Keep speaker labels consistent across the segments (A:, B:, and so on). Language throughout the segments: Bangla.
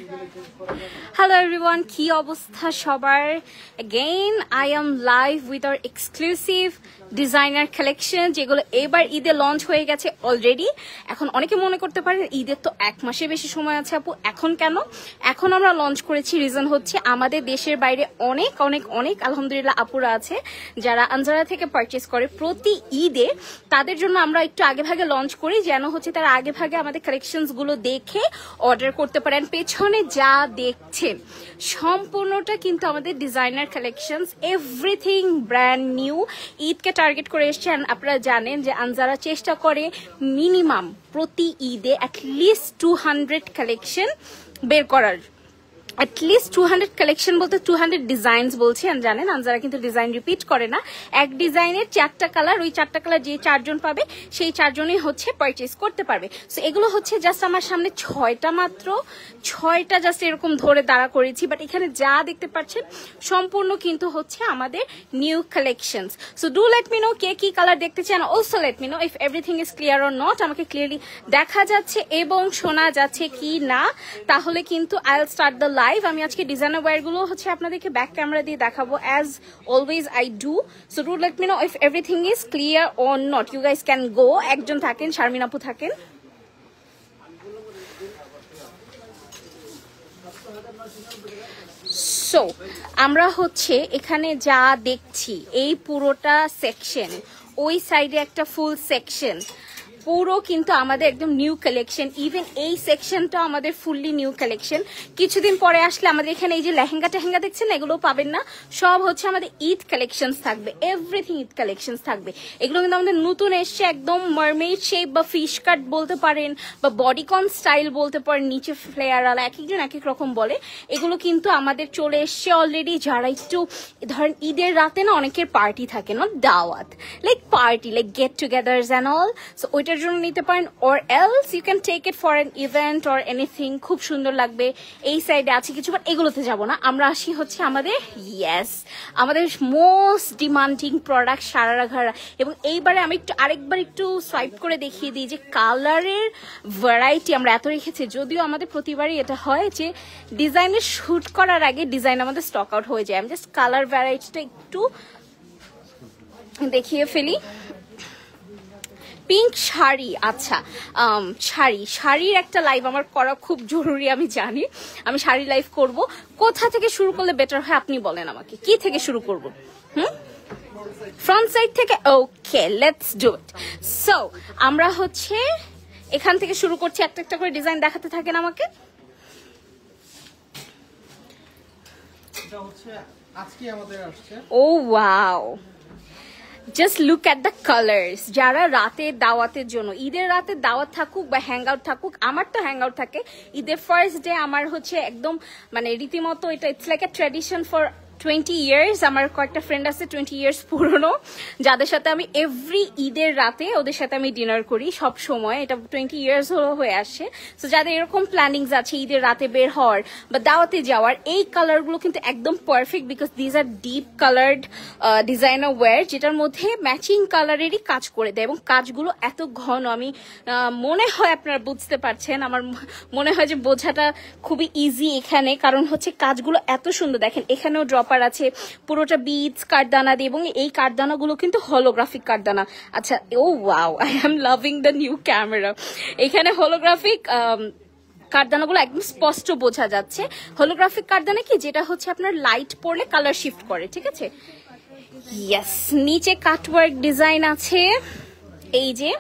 A: Hello everyone, কি অবস্থা সবার? Again, I am live with our exclusive designer collection যেগুলো এবার ঈদে লঞ্চ হয়ে গেছে অলরেডি। এখন অনেকে মনে করতে পারেন ঈদের তো এক মাসের বেশি সময় আছে আপু, এখন কেন? এখন আমরা লঞ্চ করেছি, রিজন হচ্ছে আমাদের দেশের বাইরে অনেক অনেক অনেক আলহামদুলিল্লাহ আপুরা আছে যারা আনজারা থেকে পারচেস করে প্রতি ঈদে। তাদের জন্য আমরা একটু আগে ভাগে লঞ্চ করি যেন হচ্ছে তারা আগে ভাগে আমাদের কালেকশনস গুলো দেখে অর্ডার করতে পারেন। পেছনে যা দেখছেন সম্পূর্ণটা কিন্তু আমাদের designer collections, everything brand new. ঈদকে টার্গেট করে এসছেন। আপনারা জানেন যে আনজারা চেষ্টা করে মিনিমাম প্রতি ঈদে অ্যাটলিস্ট 200 কালেকশন বের করার। অ্যাটলিস্ট 200 কালেকশন বলতে 200 ডিজাইনস বলছি। জানেন আনজারা কিন্তু ডিজাইন রিপিট করে না। এক ডিজাইনের 4টা কালার, ওই 4টা কালার যে 4জন পাবে সেই 4জনই হচ্ছে পারচেস করতে পারবে। সো এগুলো হচ্ছে জাস্ট আমার সামনে 6টা মাত্র, 6টা জাস্ট এরকম ধরে দাঁড়া করেছি। বাট এখানে যা দেখতে পাচ্ছেন সম্পূর্ণ কিন্তু হচ্ছে আমাদের new collections. So do let me know কে কি কালার দেখতে চান। Also let me know if everything is clear or not. আমাকে ক্লিয়ারলি দেখা যাচ্ছে এবং শোনা যাচ্ছে কি না, তাহলে কিন্তু I will start the live. আমি আজকে ডিজাইনার ওয়্যার গুলো হচ্ছে আপনাদেরকে ব্যাক ক্যামেরা দিয়ে দেখাবো as always I do. So do let me know if everything is clear or not. You guys can go. একজন থাকেন, শারমিন আপু থাকেন। সো আমরা হচ্ছে এখানে যা দেখছি এই পুরোটা সেকশন, ওই সাইডে একটা ফুল সেকশন, পুরো কিন্তু আমাদের একদম নিউ কালেকশন। ইভেন এই সেকশনটা আমাদের ফুললি নিউ কালেকশন। কিছুদিন পরে আসলে আমাদের এখানে এই যে লেহেঙ্গা টেহেঙ্গা দেখছেন এগুলো পাবেন না, সব হচ্ছে আমাদের ঈদ কালেকশনস থাকবে, এভরিথিং ঈদ কালেকশনস থাকবে। এগুলো কিন্তু আমাদের নতুন এসছে, একদম মারমেড শেপ বা ফিশ কাট বলতে পারেন বা বডিকন স্টাইল বলতে পারেন, নিচে ফ্লেয়ার আলা, এক একজন এক এক রকম বলে। এগুলো কিন্তু আমাদের চলে এসছে অলরেডি। যারা একটু ধরেন ঈদের রাতে না অনেকের পার্টি থাকে না, দাওয়াত like party like get togethers and all, so ওইটার জন্য নিতে পারেন। Or else you can take it for an event or anything. খুব সুন্দর লাগবে। এই সাইডে আছে কিছু, বাট এগুলোতে যাব না। আমরা আসি হচ্ছে আমাদের আমাদের মোস্ট ডিমান্ডিং প্রোডাক্ট সারারা ঘাড়া। এবং এইবারে আমি আরেকবার একটু সোয়াইপ করে দেখিয়ে দিই যে কালারের ভ্যারাইটি আমরা এত রেখেছি। যদিও আমাদের প্রতিবারই এটা হয় যে ডিজাইনের শুট করার আগে ডিজাইন আমাদের স্টক আউট হয়ে যায়। আমি জাস্ট কালার ভ্যারাইটিটা একটু দেখিয়ে ফেলি। পিঙ্ক শাড়ি, আচ্ছা শাড়ির একটা লাইভ আমার করা খুব জরুরি। আমি জানি আমি শাড়ি লাইভ করব। কোথা থেকে শুরু করলে বেটার হয় আপনি বলেন আমাকে, কি থেকে শুরু করব? ফ্রন্ট সাইড থেকে? ওকে, লেটস ডু ইট। সো আমরা হচ্ছে এখান থেকে শুরু করছি। একটা একটা করে ডিজাইন দেখাতে থাকেন আমাকে। Oh wow, just look at the colours. যারা রাতের দাওয়াতের জন্য, ঈদের রাতে দাওয়াত থাকুক বা হ্যাং আউট থাকুক, আমার তো হ্যাং আউট থাকে ঈদের ফার্স্ট ডে। আমার হচ্ছে একদম মানে রীতিমতো এটা it's like a tradition for 20 years. আমার কয়েকটা ফ্রেন্ড আছে 20 ইয়ার্স পুরনো, যাদের সাথে আমি এভরি ঈদের রাতে ওদের সাথে আমি ডিনার করি সব সময়। এটা 20 ইয়ার্স হয়ে আসে। সো যাদের এরকম প্ল্যানিংস আছে ঈদের রাতে বের হওয়ার বা দাওয়াতে যাওয়ার, এই কালারগুলো কিন্তু একদম perfect because these are deep coloured designer wear, যেটার মধ্যে ম্যাচিং কালারেরই কাজ করে দেয় এবং কাজগুলো এত ঘন। আমি মনে হয় আপনারা বুঝতে পারছেন, আমার মনে হয় যে বোঝাটা খুবই ইজি এখানে, কারণ হচ্ছে কাজগুলো এত সুন্দর। দেখেন এখানেও ড্রপার আছে, পুরোটা বিটস কাঠদানা দিয়ে, এবং এই কাঠদানাগুলো কিন্তু হলোগ্রাফিক কাঠদানা। আচ্ছা, oh wow, I am loving the new camera. এখানে হলোগ্রাফিক কাঠদানাগুলো একদম স্পষ্ট বোঝা যাচ্ছে। হলোগ্রাফিক কাঠদানা কি, যেটা হচ্ছে আপনার লাইট পড়লে কালার শিফট করে, ঠিক আছে? ইয়েস, নিচে কাটওয়ার্ক ডিজাইন আছে। এই যে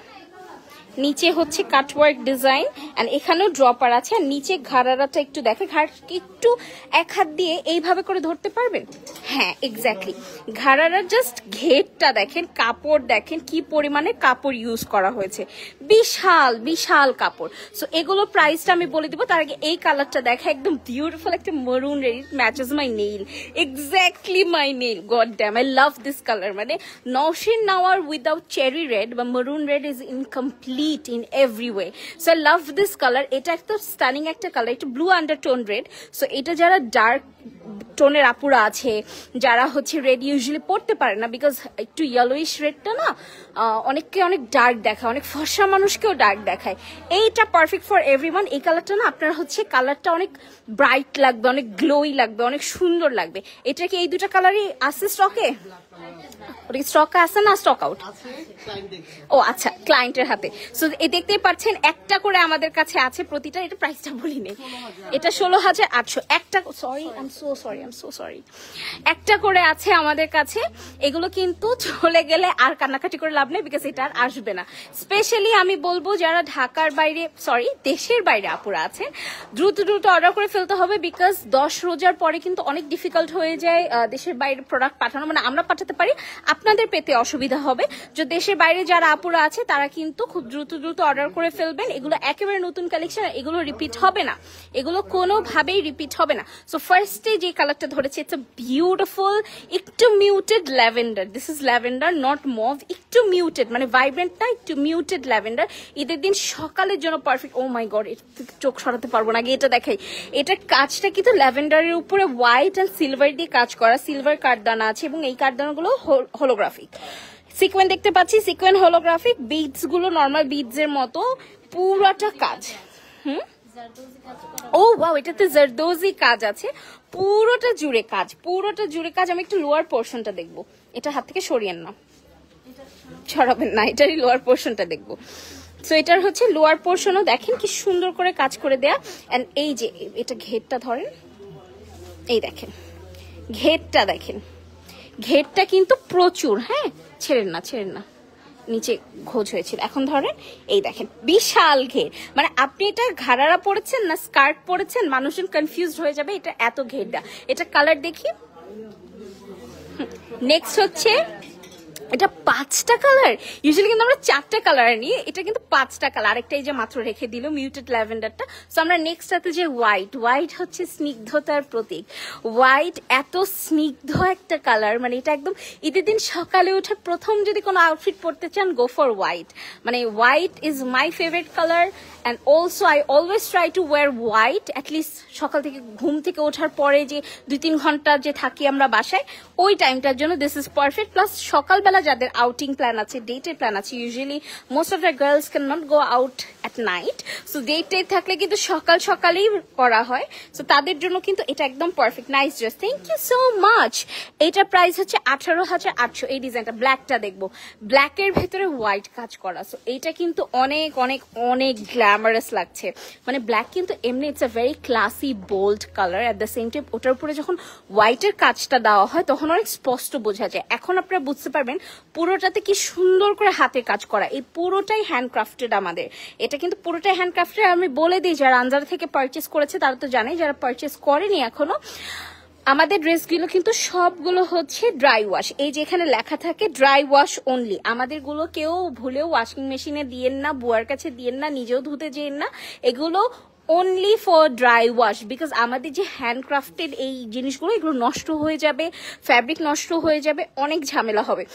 A: নিচে হচ্ছে কাটওয়ার্ক ডিজাইন এন্ড এখানেও ড্রপার আছে। আর নিচে ঘাড়াটা একটু দেখে, ঘাড় একটু এক হাত দিয়ে এইভাবে করে ধরতে পারবেন। হ্যাঁ এক্স্যাক্টলি, ঘাড়ার জাস্ট ঘেরটা দেখেন, কাপড় দেখেন কি পরিমাণে কাপড় ইউজ করা হয়েছে, বিশাল বিশাল কাপড়। সো এগুলো প্রাইসটা আমি বলে দিব, তার আগে এই কালারটা দেখা, একদম বিউটিফুল একটা maroon red, matches my nail, exactly my nail, god damn I love this colour. মানে Nowshin Nawar without cherry red বা maroon red is incomplete complete in every way. So I love this color. এটা একটা স্টানিং একটা কালার, একটু ব্লু আন্ডারটোন রেড। সো এটা যারা ডার্ক টোনের আপুরা আছে, যারা হচ্ছে রেড ইউজুয়ালি পড়তে পারে না, বিকজ একটু ইয়েলোইশ রেডটা না অনেককে অনেক ডার্ক দেখায়, অনেক ফর্সা মানুষকেও ডার্ক দেখায়। এইটা পারফেক্ট ফর এভরিওয়ান। এই কালারটা না আপনার হচ্ছে কালারটা অনেক ব্রাইট লাগবে, অনেক গ্লোই লাগবে, অনেক সুন্দর লাগবে। এটা কি এই দুটা কালারই আছে স্টকে? ওটা কি স্টক আছে না স্টক আউট? ও আচ্ছা, ক্লায়েন্টের হাতে। সো দেখতেই পাচ্ছেন একটা করে আমাদের কাছে আছে প্রতিটা। এটা প্রাইসটা বলি নেই, এটা 16,800 একটা। Sorry, I am so sorry. একটা করে আছে আমাদের কাছে। এগুলো কিন্তু চলে গেলে আর কান্নাকাটি করে লাভ নেই, বিকজ এটা আর আসবে না। স্পেশালি আমি বলবো যারা ঢাকার বাইরে, সরি দেশের বাইরে আপুরা আছেন, দ্রুত দ্রুত অর্ডার করে ফেলতে হবে, বিকজ 10 রোজার পরে কিন্তু অনেক ডিফিকাল্ট হয়ে যায় দেশের বাইরে প্রোডাক্ট পাঠানো। মানে আমরা পাঠাতে পারি, আপনাদের পেতে অসুবিধা হবে। যে দেশের বাইরে যারা আপুরা আছে তারা কিন্তু খুব দ্রুত দ্রুত অর্ডার করে ফেলবেন। এগুলো একেবারে নতুন কালেকশন, এগুলো রিপিট হবে না, এগুলো কোনোভাবেই রিপিট হবে না। সো ফার্স্টে যে কালারটা ধরেছে, ইটস আ বিউটিফুল একটু muted lavender. This is lavender, not mauve, একটু মিউটেড, মানে ভাইব্রেন্ট না, একটু মিউটেড ল্যাভেন্ডার। ঈদের দিন সকালের জন্য পারফেক্ট। ও মাই গড, চোখ সরাতে পারবো না, আগে এটা দেখাই। এটার কাজটা কিন্তু ল্যাভেন্ডারের উপরে হোয়াইট অ্যান্ড সিলভার দিয়ে কাজ করা, সিলভার কাঠদানা আছে, এবং এই কাঠদানাগুলো হোলোগ্রাফিক। সিকোয়েন্স দেখতে পাচ্ছি, সিকোয়েন্স হোলোগ্রাফিক, বিডস গুলো নর্মাল বিডস এর মতো, পুরোটা কাজ। ও ওয়াও, এটাতে জারদোজি কাজ আছে, পুরোটা জুড়ে কাজ, পুরোটা জুড়ে কাজ। আমি একটু লোয়ার পোর্শনটা দেখবো, এটা হাত থেকে সরিয়েন না, ছড়াবেন না, এটারই লোয়ার পোর্শনটা দেখবো। সো এটার হচ্ছে লোয়ার পোর্শনও দেখেন কি সুন্দর করে কাজ করে দেয়া। এন্ড এই যে এটা ঘেরটা ধরেন, এই দেখেন ঘেরটা, দেখেন ঘেরটা কিন্তু প্রচুর। হ্যাঁ, ছেড়েন না, ছেড়েন না, নিচে খোঁজ হয়েছিল, এখন ধরেন এই দেখেন বিশাল ঘের। মানে আপনি এটা ঘাড়ারা পড়েছেন না স্কার্ট পড়েছেন, মানুষজন কনফিউজড হয়ে যাবে, এটা এত ঘের দেয়া। এটা কালার দেখি। নেক্সট হচ্ছে এটা 5টা কালার, ইউজুয়ালি কিন্তু আমরা 4টা কালার নিই, এটা কিন্তু 5টা কালার। আরেকটা এই যে মাত্র রেখে দিল মিউটেড ল্যাভেন্ডারটা। সো আমরা নেক্সট সাথে যে হোয়াইট হচ্ছে স্নিগ্ধতার প্রতীক। হোয়াইট এত স্নিগ্ধ একটা কালার, মানে এটা একদম ঈদের দিন সকালে উঠে প্রথম যদি কোনো আউটফিট পরতে চান, গো ফর হোয়াইট। মানে white is my favourite colour. And also I always try to wear white, at least সকাল থেকে ঘুম থেকে ওঠার পরে যে 2-3 ঘন্টা যে থাকি আমরা বাসায়, ওই টাইমটার জন্য দিস ইজ পারফেক্ট। প্লাস সকালবেলা যাদের আউটিং প্ল্যান আছে, ডেটের প্ল্যান আছে, usually most of the girls can not go out at night, so ডেটে থাকলে কিন্তু সকালেই করা হয়। সো তাদের জন্য কিন্তু এটা একদম perfect. Nice dress, thank you so much. এটার প্রাইস হচ্ছে 18,800। এই ডিজাইনটা ব্ল্যাকটা দেখবো, ব্ল্যাকের ভেতরে হোয়াইট কাজ করা। সো এইটা কিন্তু অনেক অনেক অনেক গ্ল্যামারাস লাগছে। মানে ব্ল্যাক কিন্তু এমনি it's a very classy bold colour, at the same time ওটার উপরে যখন হোয়াইটের কাজটা দেওয়া হয় তখন অনেক স্পষ্ট বোঝা যায়। এখন আপনারা বুঝতে পারবেন পুরোটাতে কি সুন্দর করে হাতে কাজ করা, এই পুরোটাই হ্যান্ডক্রাফটেড আমাদের। এটা কিন্তু পুরোটাই হ্যান্ডক্রাফটেড। আমি বলে দিই যারা আনজারা থেকে পারচেস করেছে তারা তো জানে, যারা পারচেস করেনি এখনো, আমাদের ড্রেসগুলো কিন্তু সবগুলো হচ্ছে ড্রাই ওয়াশ। এই যে এখানে লেখা থাকে ড্রাই ওয়াশ অনলি। আমাদের গুলো কেউ ভুলেও ওয়াশিং মেশিনে দিয়েন না, বুয়ার কাছে দিয়েন না, নিজেও ধুতে যেন না। এগুলো only for dry wash, because আমাদের যে হ্যান্ডক্রাফটেড এই জিনিসগুলো, এগুলো নষ্ট হয়ে যাবে, ফ্যাব্রিক নষ্ট হয়ে যাবে, অনেক ঝামেলা হবে।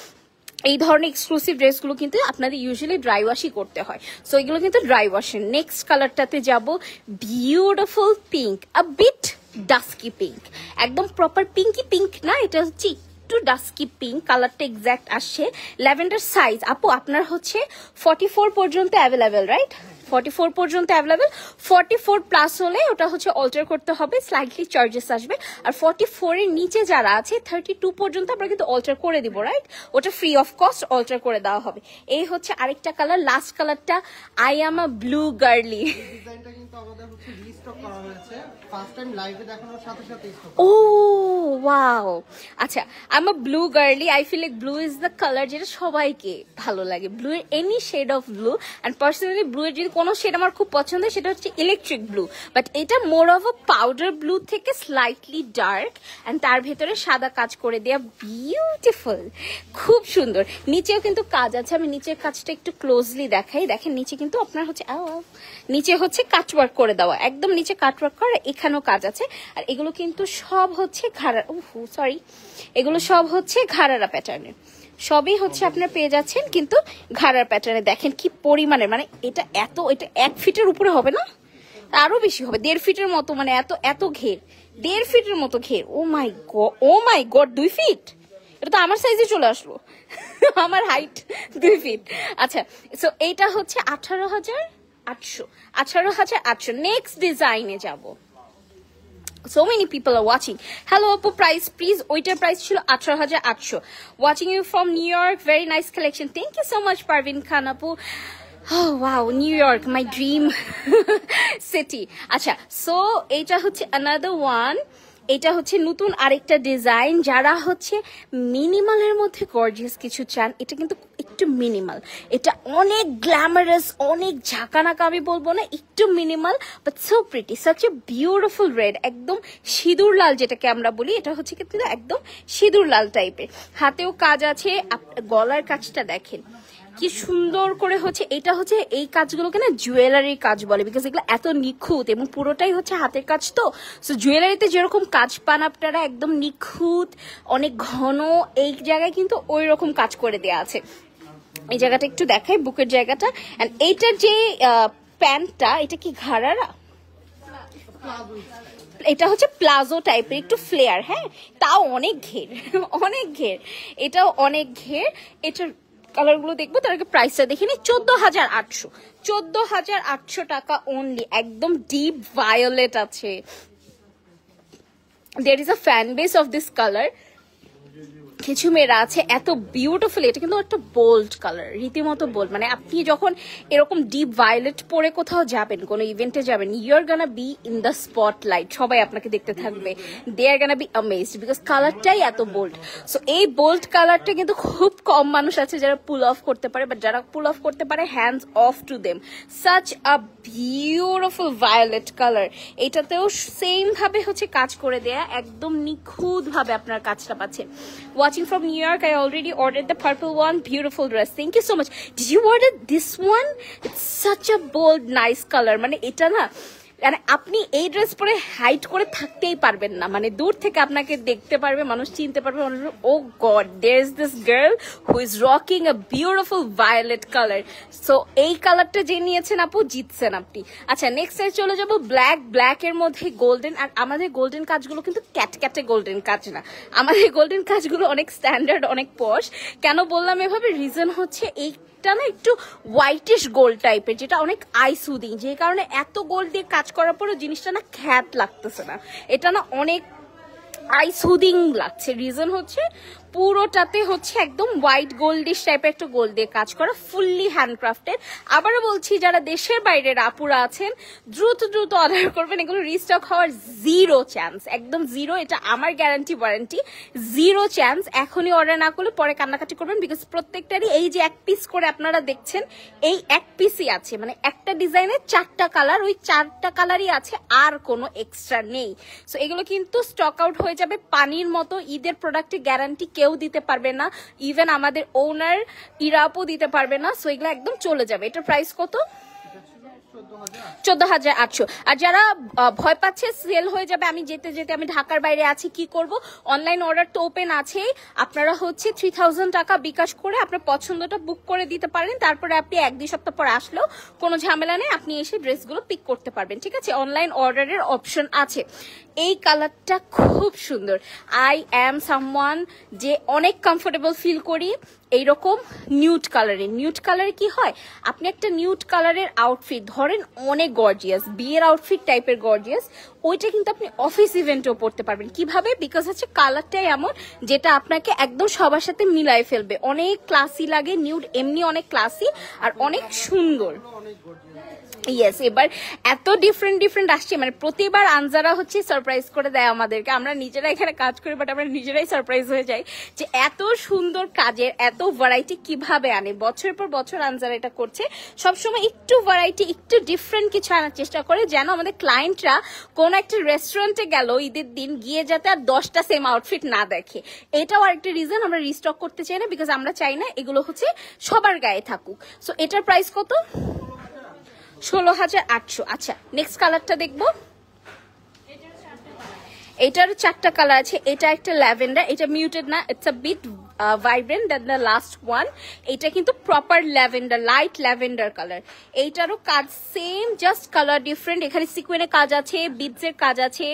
A: এই ধরনের এক্সক্লুসিভ ড্রেসগুলো কিন্তু আপনাদের ইউজুয়ালি ড্রাই ওয়াশই করতে হয়। সো এগুলো কিন্তু ড্রাই ওয়াশের। নেক্সট কালারটাতে যাব, beautiful pink, a bit dusky pink, একদম প্রপার পিঙ্কি পিঙ্ক না, এটা হচ্ছে একটু ডাস্কি পিঙ্ক কালারটা এক্স্যাক্ট আসছে। ল্যাভেন্ডার সাইজ আপু আপনার হচ্ছে 44 পর্যন্ত অ্যাভেলেবেল, রাইট? 44 পর্যন্ত অ্যাভেলেবেল। 44 প্লাস হলে ওটা হচ্ছে অল্টার করতে হবে, স্লাইটলি চার্জেস আসবে। আর 44 এর নিচে যারা আছে 32 পর্যন্ত আমরা কিন্তু অল্টার করে দিব, রাইট? ওটা ফ্রি অফ কস্ট অল্টার করে দেওয়া হবে। এই হচ্ছে আরেকটা কালার, লাস্ট কালারটা, আই এম আ ব্লু গার্লি।
B: ডিজাইনটা কিন্তু আমাদের হচ্ছে রিস্টক করা হয়েছে, ফার্স্ট টাইম লাইভে দেখানোর সাথে সাথে স্টক।
A: ও ওয়াও, আচ্ছা, I am a blue girly. I feel like blue is the colour যেটা সবাইকে ভালো লাগে, ব্লু এর any shade of blue. And personally blue এর যদি কোনো শেড আমার খুব পছন্দ, সেটা হচ্ছে ইলেকট্রিক ব্লু, বাট এটা more of a powder blue থেকে স্লাইটলি ডার্ক, অ্যান্ড তার ভেতরে সাদা কাজ করে দেয়া, বিউটিফুল, খুব সুন্দর। নিচেও কিন্তু কাজ আছে, আমি নিচের কাজটা একটু ক্লোজলি দেখাই। দেখেন নিচে কিন্তু আপনার হচ্ছে নিচে হচ্ছে কাটওয়ার্ক করে দেওয়া, একদম নিচে কাটওয়ার্ক করা, এখানেও কাজ আছে। আর এগুলো কিন্তু সব হচ্ছে এগুলো সব হচ্ছে ঘাড়ারা প্যাটার্নের, সবই হচ্ছে আপনার পেয়ে যাচ্ছেন কিন্তু ঘাড়ার প্যাটার্নে। দেখেন কি পরিমাণের, মানে এটা 1 ফিটের উপরে হবে না, আরো বেশি হবে, 1.5 ফিটের মতো, মানে এত ঘের, 1.5 ফিটের মতো ঘের। ও মাই গড 2 ফিট, এটা তো আমার সাইজে চলে আসলো। আমার হাইট 2 ফিট। আচ্ছা, সো এইটা হচ্ছে 18,800। নেক্সট ডিজাইনে যাব। So many people are watching. Hello Appu, price please. ওইটার প্রাইস ছিল 18,800. Watching you from New York, very nice collection. Thank you so much Parvin Khan Appu. Oh wow, New York, my dream city. আচ্ছা, so এটা হচ্ছে another one. এটা হচ্ছে নতুন আরেকটা ডিজাইন। যারা হচ্ছে মিনিমালের মধ্যে গর্জিয়াস কিছু চান, এটা কিন্তু একটু মিনিমাল, এটা অনেক গ্ল্যামারাস, অনেক ঝাঁকানাকা আমি বলবো না, একটু minimal but so pretty, such a beautiful red, একদম সিঁদুর লাল যেটাকে আমরা বলি, এটা হচ্ছে কিন্তু একদম সিঁদুর লাল টাইপের। হাতেও কাজ আছে, গলার কাজটা দেখেন কি সুন্দর করে হচ্ছে। এটা হচ্ছে এই কাজগুলোকে না জুয়েলারির কাজ বলে, বিকজ এগুলো এত নিখুঁত এবং পুরোটাই হচ্ছে হাতের কাজ। তো সো জুয়েলারিতে যেরকম কাজ পান আপনারা একদম নিখুঁত, অনেক ঘন, এই জায়গায় কিন্তু ওই রকম কাজ করে দেয়া আছে। এই জায়গাটা একটু দেখাই, বুকের জায়গাটা। এন্ড এইটার যে প্যান্টটা, এটা কি ঘাড়ারা, এটা হচ্ছে প্লাজো টাইপের, একটু ফ্লেয়ার, হ্যাঁ, তাও অনেক ঘের, অনেক ঘের, এটাও অনেক ঘের। এটার কালার গুলো দেখবো, তার আগে প্রাইসটা দেখে নি। 14,800 টাকা অনলি, একদম ডিপ ভায়োলেট আছে। there is a fan base of this color. কিছু মেয়েরা আছে এত বিউটিফুল, এটা কিন্তু একটা বোল্ড কালার, রীতিমতো বোল্ড, মানে আপনি যখন এরকম ডিপ ভায়োলেট পরে কোথাও যাবেন, কোনো ইভেন্টে যাবেন, you are gonna be in the spotlight, সবাই আপনাকে দেখতে থাকবে, they are gonna be amazed because কালারটাই এত বোল্ড। সো এই বোল্ড কালারটা কিন্তু খুব কম মানুষ আছে যারা পুল অফ করতে পারে, বাট যারা পুল অফ করতে পারে, hands off to them. Such a beautiful violet colour, এটাতেও সেম ভাবে হচ্ছে কাজ করে দেয়া, একদম নিখুঁত ভাবে আপনার কাজটা পাচ্ছেন। Watching from New York, I already ordered the purple one. Beautiful dress. Thank you so much. Did you order this one? It's such a bold, nice color. মানে এটা না, মানে আপনি এই ড্রেস পরে হাইট করে থাকতেই পারবেন না, মানে দূর থেকে আপনাকে দেখতে পারবে মানুষ, চিনতে পারবে, oh god there is this girl who is rocking a beautiful violet colour. So এই কালারটা যে নিয়েছেন আপু, জিতছেন আপনি। আচ্ছা, নেক্সট সাইজ চলে যাবো ব্ল্যাক এর মধ্যে গোল্ডেন। আর আমাদের গোল্ডেন কাজগুলো কিন্তু ক্যাটে গোল্ডেন কাজ না, আমাদের গোল্ডেন কাজগুলো অনেক স্ট্যান্ডার্ড, অনেক পশ। কেন বললাম এভাবে, রিজন হচ্ছে এইটা না একটু হোয়াইটিশ গোল্ড টাইপের, যেটা অনেক আই সুদিং, যে কারণে এত গোল্ড দিয়ে কাজ করার পরেও জিনিসটা না খ্যাত লাগতেছে না, এটা না অনেক আই সুদিং লাগছে। রিজন হচ্ছে পুরোটাতে হচ্ছে একদম হোয়াইট গোল্ডিশ টাইপের একটা গোল্ড দিয়ে কাজ করা, ফুললি হ্যান্ডক্রাফটেড। আবারও বলছি, যারা দেশের বাইরের আপুরা আছেন দ্রুত অর্ডার করবেন, এগুলো রিস্টক হওয়ার 0 চান্স, একদম 0, এটা আমার গ্যারান্টি ওয়ারেন্টি, 0 চান্স। এখনই অর্ডার না করলে পরে কান্নাকাটি করবেন, বিকজ প্রত্যেকটারই এই যে 1 পিস করে আপনারা দেখছেন, এই 1 পিসই আছে, মানে একটা ডিজাইনের 4টা কালার, ওই 4টা কালারই আছে, আর কোনো এক্সট্রা নেই। সো এগুলো কিন্তু স্টক আউট হয়ে যাবে পানির মতো। ঈদের প্রোডাক্টের গ্যারান্টি কেউ দিতে পারবে না, ইভেন আমাদের ওনার ইরাপও দিতে পারবে না। সো এগুলো একদম চলে যাবে। এটার প্রাইস কত? 14,800। আর যারা ভয় পাচ্ছে সেল হয়ে যাবে, আমি যেতে আমি ঢাকার বাইরে আছি, কি করব, অনলাইন অর্ডার তো ওপেন আছেই, আপনারা হচ্ছে 3,000 টাকা বিকাশ করে আপনার পছন্দটা বুক করে দিতে পারেন। তারপরে আপনি 1-2 সপ্তাহ পর আসলেও কোনো ঝামেলা নেই, আপনি এসে ড্রেসগুলো পিক করতে পারবেন, ঠিক আছে। অনলাইন অর্ডারের অপশন আছে। এই কালারটা খুব সুন্দর, আই অ্যাম সামওয়ান যে অনেক কমফোর্টেবল ফিল করি এইরকম নিউড কালারে। নিউড কালারে কি হয়, আপনি একটা নিউড কালারের আউটফিট ধরেন, অনেক গর্জিয়াস, বিয়ের আউটফিট টাইপের গর্জিয়াস, ওইটা কিন্তু আপনি অফিস ইভেন্টেও পড়তে পারবেন। কিভাবে? বিকজ হচ্ছে কালারটাই এমন যেটা আপনাকে একদম সবার সাথে মিলাই ফেলবে, অনেক ক্লাসি লাগে। নিউড এমনি অনেক ক্লাসি আর অনেক সুন্দর। ইয়েস, এবার এত ডিফারেন্ট আসছে, মানে প্রতিবার আনজারা হচ্ছে সারপ্রাইজ করে দেয় আমাদেরকে, আমরা নিজেরা এখানে কাজ করি বাট আমরা নিজেরাই সারপ্রাইজ হয়ে যাই যে এত সুন্দর কাজের এত ভ্যারাইটি কিভাবে আনে। বছরের পর বছর আনজারা এটা করছে, সবসময় একটু ভ্যারাইটি, একটু ডিফারেন্ট কিছু আনার চেষ্টা করে, যেন আমাদের ক্লায়েন্টরা কোন একটা রেস্টুরেন্টে গেল ঈদের দিন, গিয়ে যাতে আর 10টা সেম আউটফিট না দেখে। এটাও আরেকটা রিজন আমরা রিস্টক করতে চাই না, বিকজ আমরা চাই না এগুলো হচ্ছে সবার গায়ে থাকুক। সো এটার প্রাইস কত? 16,800। আচ্ছা, নেক্সট কালারটা দেখবো। এটার 4টা কালার আছে। এটা একটা ল্যাভেন্ডার, এটা মিউটেড না, it's a bit vibrant than the last one. এটা কিন্তু proper lavender, light lavender colour. এইটারও কাজ সেম, জাস্ট কালার ডিফারেন্ট। এখানে সিকুয়েনের কাজ আছে, বিডসের কাজ আছে,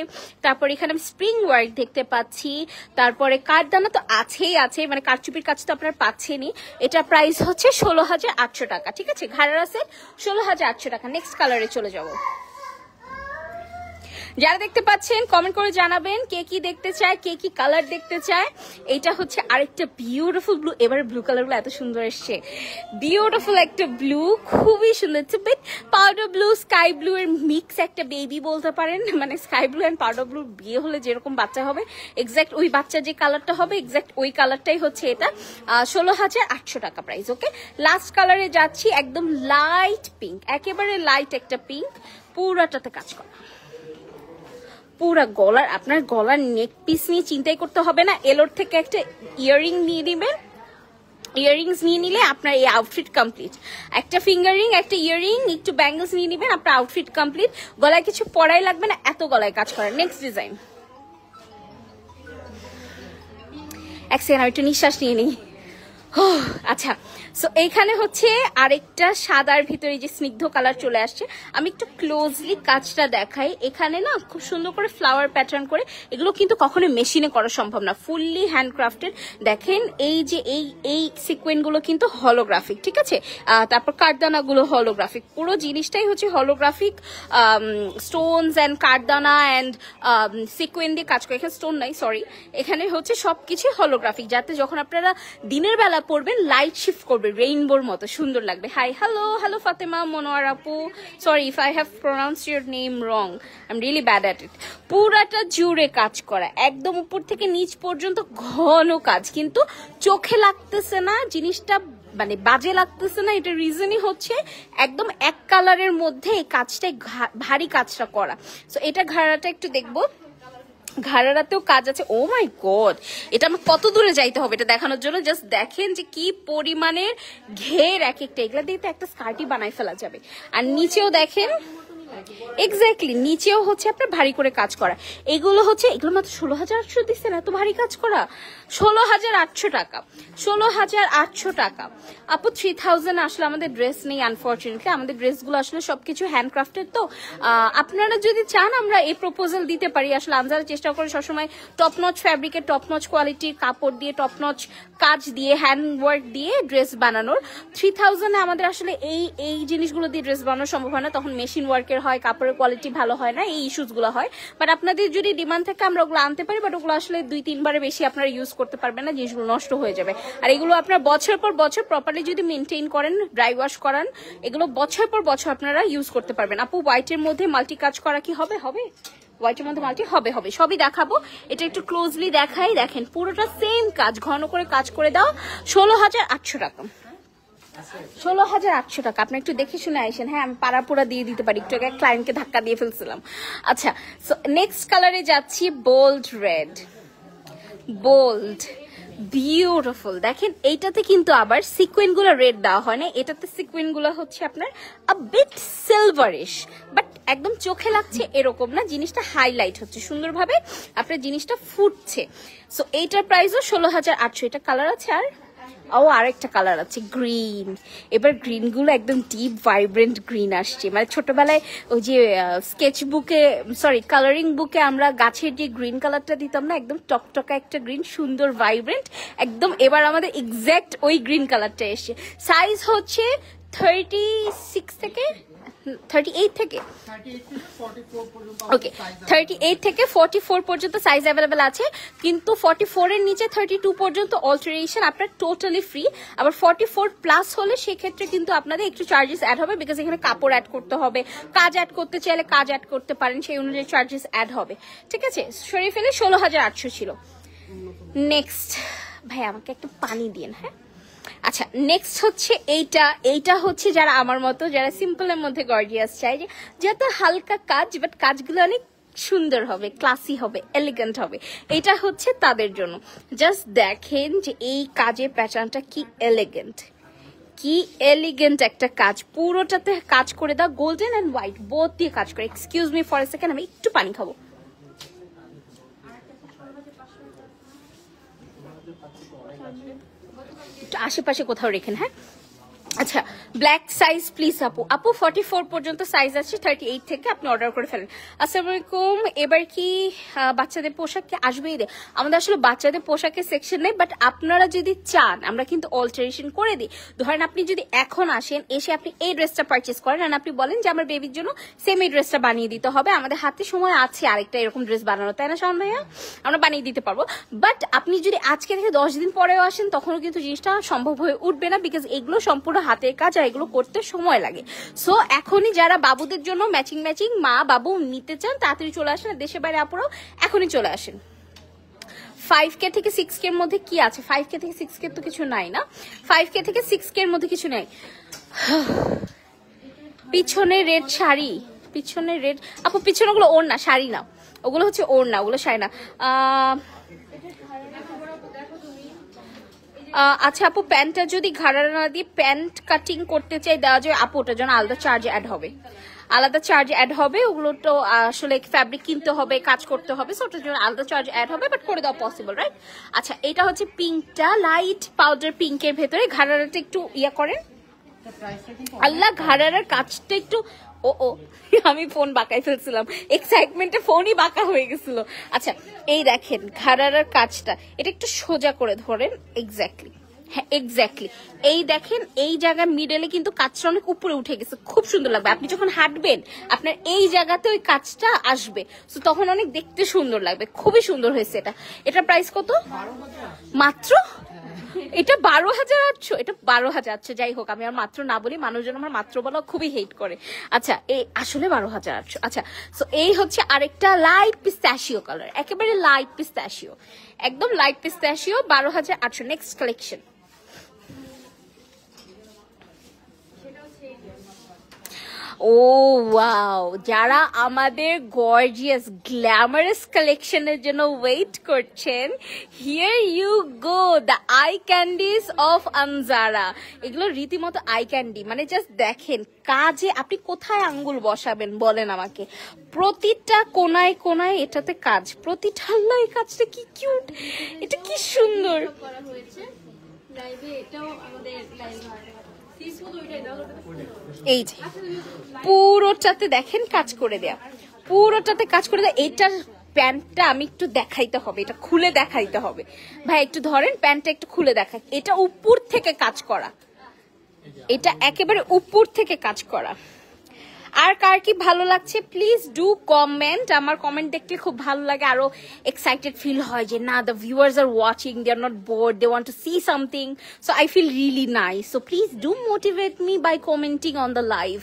A: তারপর এখানে আমি স্প্রিং ওয়ার্ক দেখতে পাচ্ছি, তারপরে কাঠদানা তো আছেই আছে, মানে কারচুপির কাজ তো আপনার পাচ্ছেনই। এটা প্রাইস হচ্ছে 16,800 টাকা। ঠিক আছে, ঘাড়ার সেট 16,800 টাকা। নেক্সট কালারে চলে যাবো। যারা দেখতে পাচ্ছেন কমেন্ট করে জানাবেন কে কি দেখতে চায়, কে কি কালার দেখতে চায়। এটা হচ্ছে আরেকটা বিউটিফুল ব্লু। এবারে ব্লু কালারগুলো এত সুন্দর এসছে, বিউটিফুল একটা ব্লু, খুবই সুন্দর। It's bit powder blue, sky blue এর মিক্স একটা বেবি বলতে পারেন, মানে sky blue and powder blue বিয়ে হলে যেরকম বাচ্চা হবে, এক্সাক্ট ওই বাচ্চা যে কালারটা হবে এক্সাক্ট ওই কালারটাই হচ্ছে এটা। 16,800 টাকা প্রাইস। ওকে, লাস্ট কালারে যাচ্ছি, একদম লাইট পিঙ্ক, একেবারে লাইট একটা পিঙ্ক, পুরাটাতে কাজ করা। পুরা গলার, আপনার গলার নেক পিস নিয়ে চিন্তাই করতে হবে না। এলোর থেকে একটা ইয়াররিং নিয়ে নেবেন, ইয়াররিংস নিয়ে নিলে আপনার এই আউটফিট কমপ্লিট। একটা ফিঙ্গারিং, একটা ইয়াররিং, একটু ব্যাঙ্গলস নিয়ে নেবেন, আপনার আউটফিট কমপ্লিট। গলায় কিছু পরাই লাগবে না, এত গলায় কাজ করা। Next design. এক সেকেন্ড, আমি একটু নিঃশ্বাস নিয়ে নিই। আচ্ছা, সো এইখানে হচ্ছে আরেকটা সাদার ভিতরে যে স্নিগ্ধ কালার চলে আসছে। আমি একটু ক্লোজলি কাজটা দেখাই। এখানে না খুব সুন্দর করে ফ্লাওয়ার প্যাটার্ন করে, এগুলো কিন্তু কখনো মেশিনে করা সম্ভব না, ফুললি হ্যান্ডক্রাফটেড। দেখেন এই যে এই সিকোয়েন্স গুলো কিন্তু হলোগ্রাফিক। ঠিক আছে, তারপর কাঠদানা গুলো হলোগ্রাফিক, পুরো জিনিসটাই হচ্ছে হলোগ্রাফিক। স্টোনস অ্যান্ড কাঠদানা অ্যান্ড সিকোয়েন্স দিয়ে কাজ করে। এখানে স্টোন নাই, সরি, এখানে হচ্ছে সবকিছু হলোগ্রাফিক, যাতে যখন আপনারা দিনের বেলা পরবেন লাইট শিফট করবে রেইনবোর মতো সুন্দর লাগবে। হাই, হ্যালো ফাতেমা মনোয়ার আপু, sorry if I have pronounce your name wrong, I am really bad at it. পুরাটা জুড়ে কাজ করা, একদম উপর থেকে নিচ পর্যন্ত ঘন কাজ, কিন্তু চোখে লাগতেছে না জিনিসটা, মানে বাজে লাগতেছে না। এটা রিজনই হচ্ছে একদম এক কালারের মধ্যে এই কাজটাই ভারী কাজটা করা। সো এটা ঘাড়াটা একটু দেখবো, ঘাড়ারাতেও কাজ আছে। ও মাই গড, এটা আমার কত দূরে যাইতে হবে এটা দেখানোর জন্য। জাস্ট দেখেন যে কি পরিমাণের ঘের এক একটা, এগুলা দিয়ে তো একটা স্কার্টই বানাই ফেলা যাবে। আর নিচেও দেখেন, এক্স্যাক্টলি নিচেও হচ্ছে আপনার ভারী করে কাজ করা। এগুলো হচ্ছে, এগুলো মাত্র 16,800 দিচ্ছেন, এত ভারী কাজ করা। 16,800 টাকা, 16,800 টাকা। আপু 3000 আসলে আমাদের ড্রেস নেই আনফর্চুনেটলি, আমাদের ড্রেসগুলো আসলে সবকিছু হ্যান্ডক্রাফটেড। তো আপনারা যদি চান আমরা এই প্রপোজাল দিতে পারি। আসলে আমরা চেষ্টা করি সবসময় টপ নচ ফ্যাব্রিকের, টপ নচ কোয়ালিটির কাপড় দিয়ে, টপ নচ কাজ দিয়ে, হ্যান্ড ওয়ার্ক দিয়ে ড্রেস বানানোর। 3000 আমাদের আসলে এই জিনিসগুলো দিয়ে ড্রেস বানানো সম্ভব হয় না, তখন মেশিন ওয়ার্কের হয়, কাপড়ের কোয়ালিটি ভালো হয় না, এই ইস্যুস গুলো হয়। বাট আপনাদের যদি ডিমান্ড থাকে আমরা ওগুলো আনতে পারি, বাট ওগুলো আসলে 2-3 বারের বেশি আপনারা ইউজ করতে পারবেন না, জিনিসগুলো নষ্ট হয়ে যাবে। আর এগুলো আপনার বছর পর বছর প্রপারলি যদি মেনটেন করেন, ড্রাই ওয়াশ করান, এগুলো বছর পর বছর আপনারা ইউজ করতে পারবেন। আপু হোয়াইটের মধ্যে মাল্টি কাজ করা কি হবে? হোয়াইটের মধ্যে মাল্টি হবে, সবই দেখাবো। এটা একটু ক্লোজলি দেখাই। দেখেন পুরোটা সেম কাজ, ঘন করে কাজ করে দাও। 16,800 টাকা, 16,800 টাকা। আপনি একটু দেখে শুনে আইসেন। হ্যাঁ, আমি পাড়াপোড়া দিয়ে দিতে পারি, একটু আগে ক্লায়েন্টকে ধাক্কা দিয়ে ফেলছিলাম। আচ্ছা, সো নেক্সট কালারে যাচ্ছি, বোল্ড রেড, বোল্ড বিউটিফুল। দেখেন এইটাতে কিন্তু আবার সিকুয়েন্স গুলো রেড দেওয়া হয় না, এটাতে সিকুয়েন্স গুলো হচ্ছে আপনার আ বিট সিলভারিশ, বাট একদম চোখে লাগছে এরকম না, জিনিসটা হাইলাইট হচ্ছে সুন্দরভাবে, আপনার জিনিসটা ফুটছে। সো এইটার প্রাইসও 16,800। এটা কালার আছে, আর আরেকটা কালার আছে গ্রিন। এবার গ্রিন গুলো একদম ডিপ ভাইব্রেন্ট গ্রিন আসছে, মানে ছোটবেলায় ওই যে স্কেচ বুকে, সরি কালারিং বুকে আমরা গাছের যে গ্রিন কালারটা দিতাম না, একদম টকটকা একটা গ্রিন, সুন্দর ভাইব্রেন্ট একদম। এবার আমাদের এক্স্যাক্ট ওই গ্রিন কালারটা এসছে। সাইজ হচ্ছে 36 থেকে 38 থেকে, ওকে 38 থেকে 44 পর্যন্ত সাইজ অ্যাভেলেবেল আছে, কিন্তু 44 এর নিচে 32 পর্যন্ত অল্টারেশন আপনার টোটালি ফ্রি। আবার 44 প্লাস হলে সেক্ষেত্রে কিন্তু আপনাদের একটু চার্জেস অ্যাড হবে, বিকজ এখানে কাপড় অ্যাড করতে হবে, কাজ অ্যাড করতে চাইলে কাজ অ্যাড করতে পারেন, সেই অনুযায়ী চার্জেস অ্যাড হবে। ঠিক আছে, সরিয়ে ফেলে 16,800 ছিল। নেক্সট ভাই আমাকে একটু পানি দিন। হ্যাঁ, আচ্ছা নেক্সট হচ্ছে এইটা হচ্ছে যারা আমার মতো, যারা সিম্পলের মধ্যে গর্জিয়াস চাই, যে যত হালকা কাজ বাট কাজগুলো অনেক সুন্দর হবে, ক্লাসি হবে, এলিগেন্ট হবে, এটা হচ্ছে তাদের জন্য। জাস্ট দেখেন যে এই কাজের প্যাটার্নটা কি এলিগেন্ট, কি এলিগেন্ট একটা কাজ, পুরোটাতে কাজ করে দাও, গোল্ডেন অ্যান্ড হোয়াইট বোথ দিয়ে কাজ করে। Excuse me for a second, আমি একটু পানি খাবো। একটু আশেপাশে কোথাও রেখেন। হ্যাঁ আচ্ছা, ব্ল্যাক সাইজ প্লিজ আপু। আপু 44 পর্যন্ত সাইজ আছে, 38 থেকে আপনি অর্ডার করে ফেলেন। আসসালামু আলাইকুম। এবার কি বাচ্চাদের পোশাক কি আসবে ঈদে? আমাদের আসলে বাচ্চাদের পোশাকের সেকশন নেই, বাট আপনারা যদি চান আমরা কিন্তু অল্টারেশন করে দিই। ধরেন আপনি যদি এখন আসেন, এসে আপনি এই ড্রেসটা পারচেস করেন আর আপনি বলেন যে আমার বেবির জন্য সেম এই ড্রেসটা বানিয়ে দিতে হবে, আমাদের হাতে সময় আছে আরেকটা এরকম ড্রেস বানানো, তাই না শাওন ভাইয়া? আমরা বানিয়ে দিতে পারবো। বাট আপনি যদি আজকে থেকে 10 দিন পরেও আসেন তখনও কিন্তু জিনিসটা সম্ভব হয়ে উঠবে না, বিকজ এগুলো সম্পূর্ণ হাতের কাজ আর এগুলো করতে সময় লাগে। সো এখনই যারা বাবুদের জন্য ম্যাচিং ম্যাচিং মা বাবু নিতে চান তাড়াতাড়ি চলে আসেন, দেশে বাইরে আপুরাও এখনই চলে আসেন। 5K থেকে 6K এর মধ্যে কি আছে? 5K থেকে 6K তো কিছু নাই না, 5K থেকে 6K এর মধ্যে কিছু নাই। পিছনে রেড শাড়ি, পিছনে রেড আপু, পিছনে ওগুলো ওড়না, শাড়ি না ওগুলো, হচ্ছে ওড়না, ওগুলো শাড়ি না। আচ্ছা আপু, প্যান্টটা যদি ঘাড়ারা না দিয়ে প্যান্ট কাটিং করতে চাই দেওয়া যায় আপু? ওটার জন্য আলাদা চার্জ অ্যাড হবে, আলাদা চার্জ অ্যাড হবে। ওগুলো তো আসলে ফ্যাব্রিক কিনতে হবে, কাজ করতে হবে, সো ওটার জন্য আলাদা চার্জ অ্যাড হবে, বাট করে দেওয়া পসিবল, রাইট? আচ্ছা, এটা হচ্ছে পিঙ্কটা, লাইট পাউডার পিঙ্কের ভেতরে। ঘাড়ারাটা একটু ইয়া করেন, আল্লাহ ঘাড়ারার কাজটা একটু, ও ও আমি ফোন বাঁকাই ফেলছিলাম, এক্সাইটমেন্টে ফোনই বাঁকা হয়ে গেছিল। আচ্ছা এই দেখেন ঘাড়ারার কাজটা, এটা একটু সোজা করে ধরেন, এক্স্যাক্টলি, হ্যাঁ এক্স্যাক্টলি। এই দেখেন এই জায়গায় মিডলে কিন্তু কাজটা অনেক উপরে উঠে গেছে, খুব সুন্দর লাগবে। আপনি যখন হাঁটবেন আপনার এই জায়গাতে ওই কাজটা আসবে, তো তখন অনেক দেখতে সুন্দর লাগবে, খুবই সুন্দর হয়েছে এটা। এটার প্রাইস কত? মাত্র? এটা 12,800, এটা 12,800। যাই হোক, আমি আর মাত্র না বলি, মানুষজন আমার মাত্র বলা খুবই হেট করে। আচ্ছা এই আসলে 12,800। আচ্ছা, সো এই হচ্ছে আরেকটা লাইট পিস্তাশিও কালার, একেবারে লাইট পিস্তাশিও, একদম light pistachio, 12,800। Next collection. Oh wow, যারা আমাদের গর্জিয়াস গ্ল্যামারাস কালেকশনের জন্য ওয়েট করছেন, here you go, the eye candies of Anjara. এগুলো রীতিমতো আই ক্যান্ডি, মানে জাস্ট দেখেন কাজে আপনি কোথায় আঙ্গুল বসাবেন বলেন আমাকে। প্রতিটা কোনায় কোনায় এটাতে কাজ, প্রতিটা, আল্লাহ এই কাজটা কি কিউট, এটা কি সুন্দর। এই যে পুরোটাতে দেখেন কাজ করে দেয়া, পুরোটাতে কাজ করে দেয়া। এইটার প্যান্টটা আমি একটু দেখাইতে হবে, এটা খুলে দেখাইতে হবে ভাই, একটু ধরেন প্যান্টটা একটু খুলে দেখাই। এটা উপর থেকে কাজ করা, এটা একেবারে উপর থেকে কাজ করা। আর কার কি ভালো লাগছে প্লিজ ডু কমেন্ট, আমার কমেন্ট দেখতে খুব ভালো লাগে, আরো এক্সাইটেড ফিল হয় যে না the viewers are watching, they are not bored, they want to see something, so I feel really nice. So please do motivate me by commenting on the live.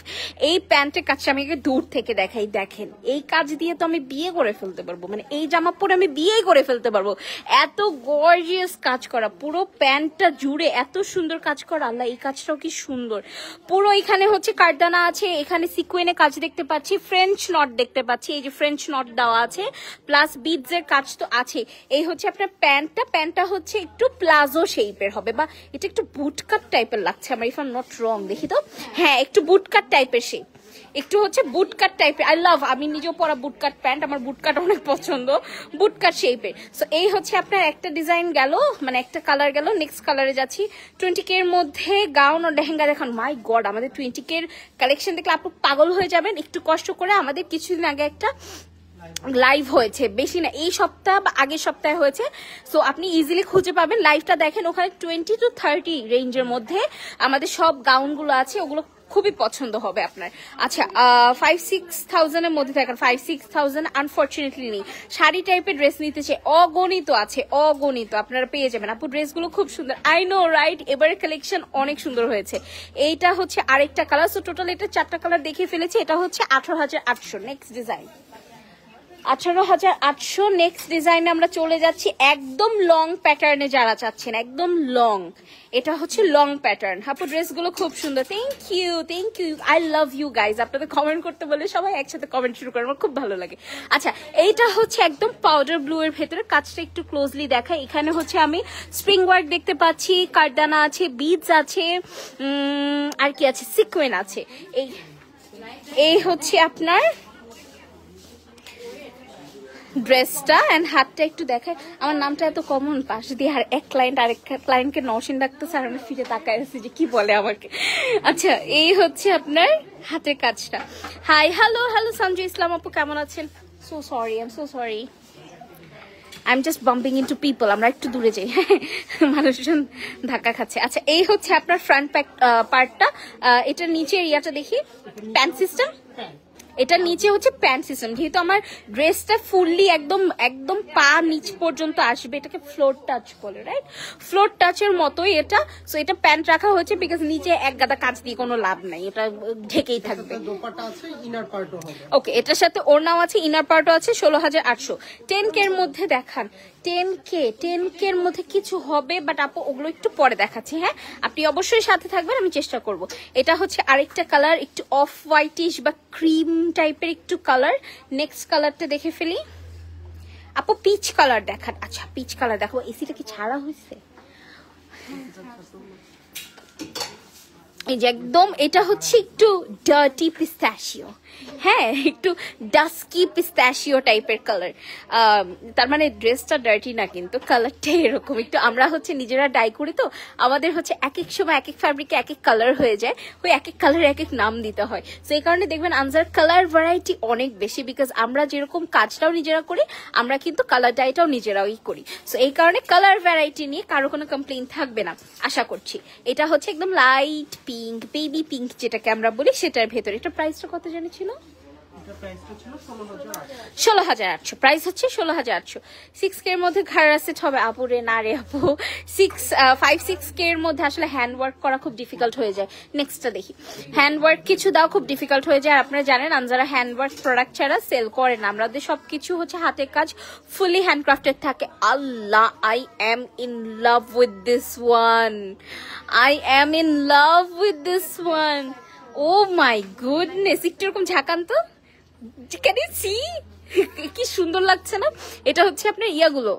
A: এই প্যান্টের কাজটা আমি দূর থেকে দেখাই, দেখেন এই কাজ দিয়ে তো আমি বিয়ে করে ফেলতে পারবো, মানে এই জামা পরে আমি বিয়ে করে ফেলতে পারবো, এত গর্জিয়াস কাজ করা, পুরো প্যান্টটা জুড়ে এত সুন্দর কাজ করা। আল্লাহ এই কাজটাও কি সুন্দর, পুরো এখানে হচ্ছে কারদানা আছে, এখানে সিকুয়েন্স কাজ দেখতে পাচ্ছি, ফ্রেঞ্চ নট দেখতে পাচ্ছি, এই যে ফ্রেঞ্চ নট দেওয়া আছে, প্লাস বিডস এর কাজ তো আছে। এই হচ্ছে আপনার প্যান্টটা, প্যান্টটা হচ্ছে একটু প্লাজো শেপের হবে, বা এটা একটু বুটকাট টাইপের লাগছে আমার, if I am not wrong, দেখি তো, হ্যাঁ একটু বুটকাট টাইপের শেপ, একটু হচ্ছে বুটকাট টাইপের। আই লাভ, আমি নিজেও পরা বুটকাট প্যান্ট, আমার বুটকাট অনেক পছন্দ, বুটকাট শেপের। সো এই হচ্ছে আপনার একটা ডিজাইন গেল, মানে একটা কালার গেল। নেক্সট কালারে যাচ্ছি। 20K এর মধ্যে গাউন ও লেহেঙ্গা দেখান। মাই গড, আমাদের 20K এর কালেকশন দেখলে আপনি পাগল হয়ে যাবেন। একটু কষ্ট করে, আমাদের কিছুদিন আগে একটা লাইভ হয়েছে, বেশি না এই সপ্তাহ বা আগের সপ্তাহে হয়েছে, সো আপনি ইজিলি খুঁজে পাবেন। লাইভটা দেখেন, ওখানে 20 to 30 রেঞ্জের মধ্যে আমাদের সব গাউনগুলো আছে, ওগুলো খুবই পছন্দ হবে আপনার। আচ্ছা 5-6,000 এর মধ্যে থাকেন, 5-6,000 আনফর্চুনেটলি নেই। শাড়ি টাইপের ড্রেস নিতে চাই, অগণিত আছে, অগণিত আপনারা পেয়ে যাবেন। আপু ড্রেসগুলো খুব সুন্দর, আই নো রাইট, এবারের কালেকশন অনেক সুন্দর হয়েছে। এইটা হচ্ছে আরেকটা কালার, সো টোটাল এটা 4টা কালার দেখিয়ে ফেলেছি। এটা হচ্ছে 18,800। Next design 18,800। নেক্সট ডিজাইনে আমরা চলে যাচ্ছি, একদম লং প্যাটার্নে যারা চাচ্ছেন, একদম লং, এটা হচ্ছে লং প্যাটার্ন। আপু ড্রেসগুলো খুব সুন্দর, thank you, thank you, I love you guys. আপনাদের কমেন্ট করতে বলে সবাই একসাথে কমেন্ট শুরু করে, আমার খুব ভালো লাগে। আচ্ছা এইটা হচ্ছে একদম পাউডার ব্লু এর ভেতরে, কাজটা একটু ক্লোজলি দেখাই। এখানে হচ্ছে আমি স্প্রিং ওয়ার্ক দেখতে পাচ্ছি, কারদানা আছে, বিডস আছে, আর কি আছে, সিকোয়েন আছে। এই হচ্ছে আপনার ড্রেসটা এন্ড হাতটা একটু দেখায়। আমার নামটা এত কমন, পাশ দিয়ে আর এক ক্লায়েন্ট আরেক ক্লায়েন্টকে নওশিন ডাকতেছে আর আমি ফিরে তাকায় আছি যে কি বলে আমাকে। আচ্ছা, এই হচ্ছে আপনার হাতের কাজটা। হাই, হ্যালো সঞ্জু ইসলাম আপু, কেমন আছেন? So sorry, I am so sorry, I am just bumping into people. আমরা একটু দূরে যাই, মানুষজন ধাক্কা খাচ্ছে। আচ্ছা, এই হচ্ছে আপনার ফ্রন্ট পার্টটা। এটার নিচে ইয়াটা দেখি, প্যান্ট সিস্টেম। এটা নিচে হচ্ছে প্যান্ট সিস্টেম, যেহেতু আমার ড্রেসটা ফুললি একদম পা নিচ পর্যন্ত আসবে, এটাকে ফ্লোর টাচ বলে, রাইট? ফ্লোর টাচের মতোই এটা। সো এটা প্যান্ট রাখা হয়েছে বিকজ নিচে এক গাদা কাজ দিয়ে কোনো লাভ নাই, এটা ঢেকেই থাকবে। ওকে, এটার সাথে ওড়নাও আছে, ইনার পার্টও আছে। 16,800। 10K এর মধ্যে দেখান। 10K এর মধ্যে কিছু হবে, বাট আপু ওগুলো একটু পরে দেখাচ্ছি। হ্যাঁ, আপনি অবশ্যই সাথে থাকবেন, আমি চেষ্টা করব। এটা হচ্ছে আরেকটা কালার, একটু অফ হোয়াইটিশ বা ক্রিম টাইপের একটু কালার। নেক্সট কালারটা দেখে ফেলি। আপু পিচ কালার দেখান। আচ্ছা, পিচ কালার দেখো। এসিটা কি ছাড়া হয়েছে? এই যে একদম, এটা হচ্ছে একটু ডার্টি পিস্তাশিও। হ্যাঁ, একটু ডাস্কি পিস্তাশিও টাইপের কালার। তার মানে ড্রেসটা ডার্টি না, কিন্তু কালারটা এরকম একটু। আমরা হচ্ছে নিজেরা ডাই করি, তো আমাদের হচ্ছে এক এক সময় এক এক ফ্যাব্রিকে এক এক কালার হয়ে যায়, ওই এক এক কালার এক এক নাম দিতে হয়। তো এই কারণে দেখবেন আনজার কালার ভ্যারাইটি অনেক বেশি, বিকজ আমরা যেরকম কাজটাও নিজেরা করি, আমরা কিন্তু কালার ডাইটাও নিজেরাই করি। সো এই কারণে কালার ভ্যারাইটি নিয়ে কারো কোনো কমপ্লেইন থাকবে না আশা করছি। এটা হচ্ছে একদম লাইট পিঙ্ক, বেবি পিঙ্ক যেটাকে আমরা বলি, সেটার ভেতরে। এটা প্রাইসটা কত জানি ছিল? 16,800। প্রাইস হচ্ছে 16,800। 6K এর মধ্যে ঘাড়া সেট হবে আপু রে? না রে আপু, 5-6K এর মধ্যে আসলে হ্যান্ড ওয়ার্ক করা খুব ডিফিকাল্ট হয়ে যায়। নেক্সটটা দেখি। হ্যান্ড ওয়ার্ক কিছু দাও, খুব ডিফিকাল্ট হয়ে যায়। আপনারা জানেন যারা হ্যান্ড ওয়ার্ক প্রোডাক্ট ছাড়া সেল করে না, আমাদের সবকিছু হচ্ছে হাতের কাজ, ফুলি হ্যান্ডক্রাফটেড থাকে। আল্লাহ, I am in love with this one, oh my goodness. একটু এরকম ঝাঁকান তো, ক্যান ইউ সি? কি সুন্দর লাগছে না? এটা হচ্ছে আপনার ইয়াগুলো,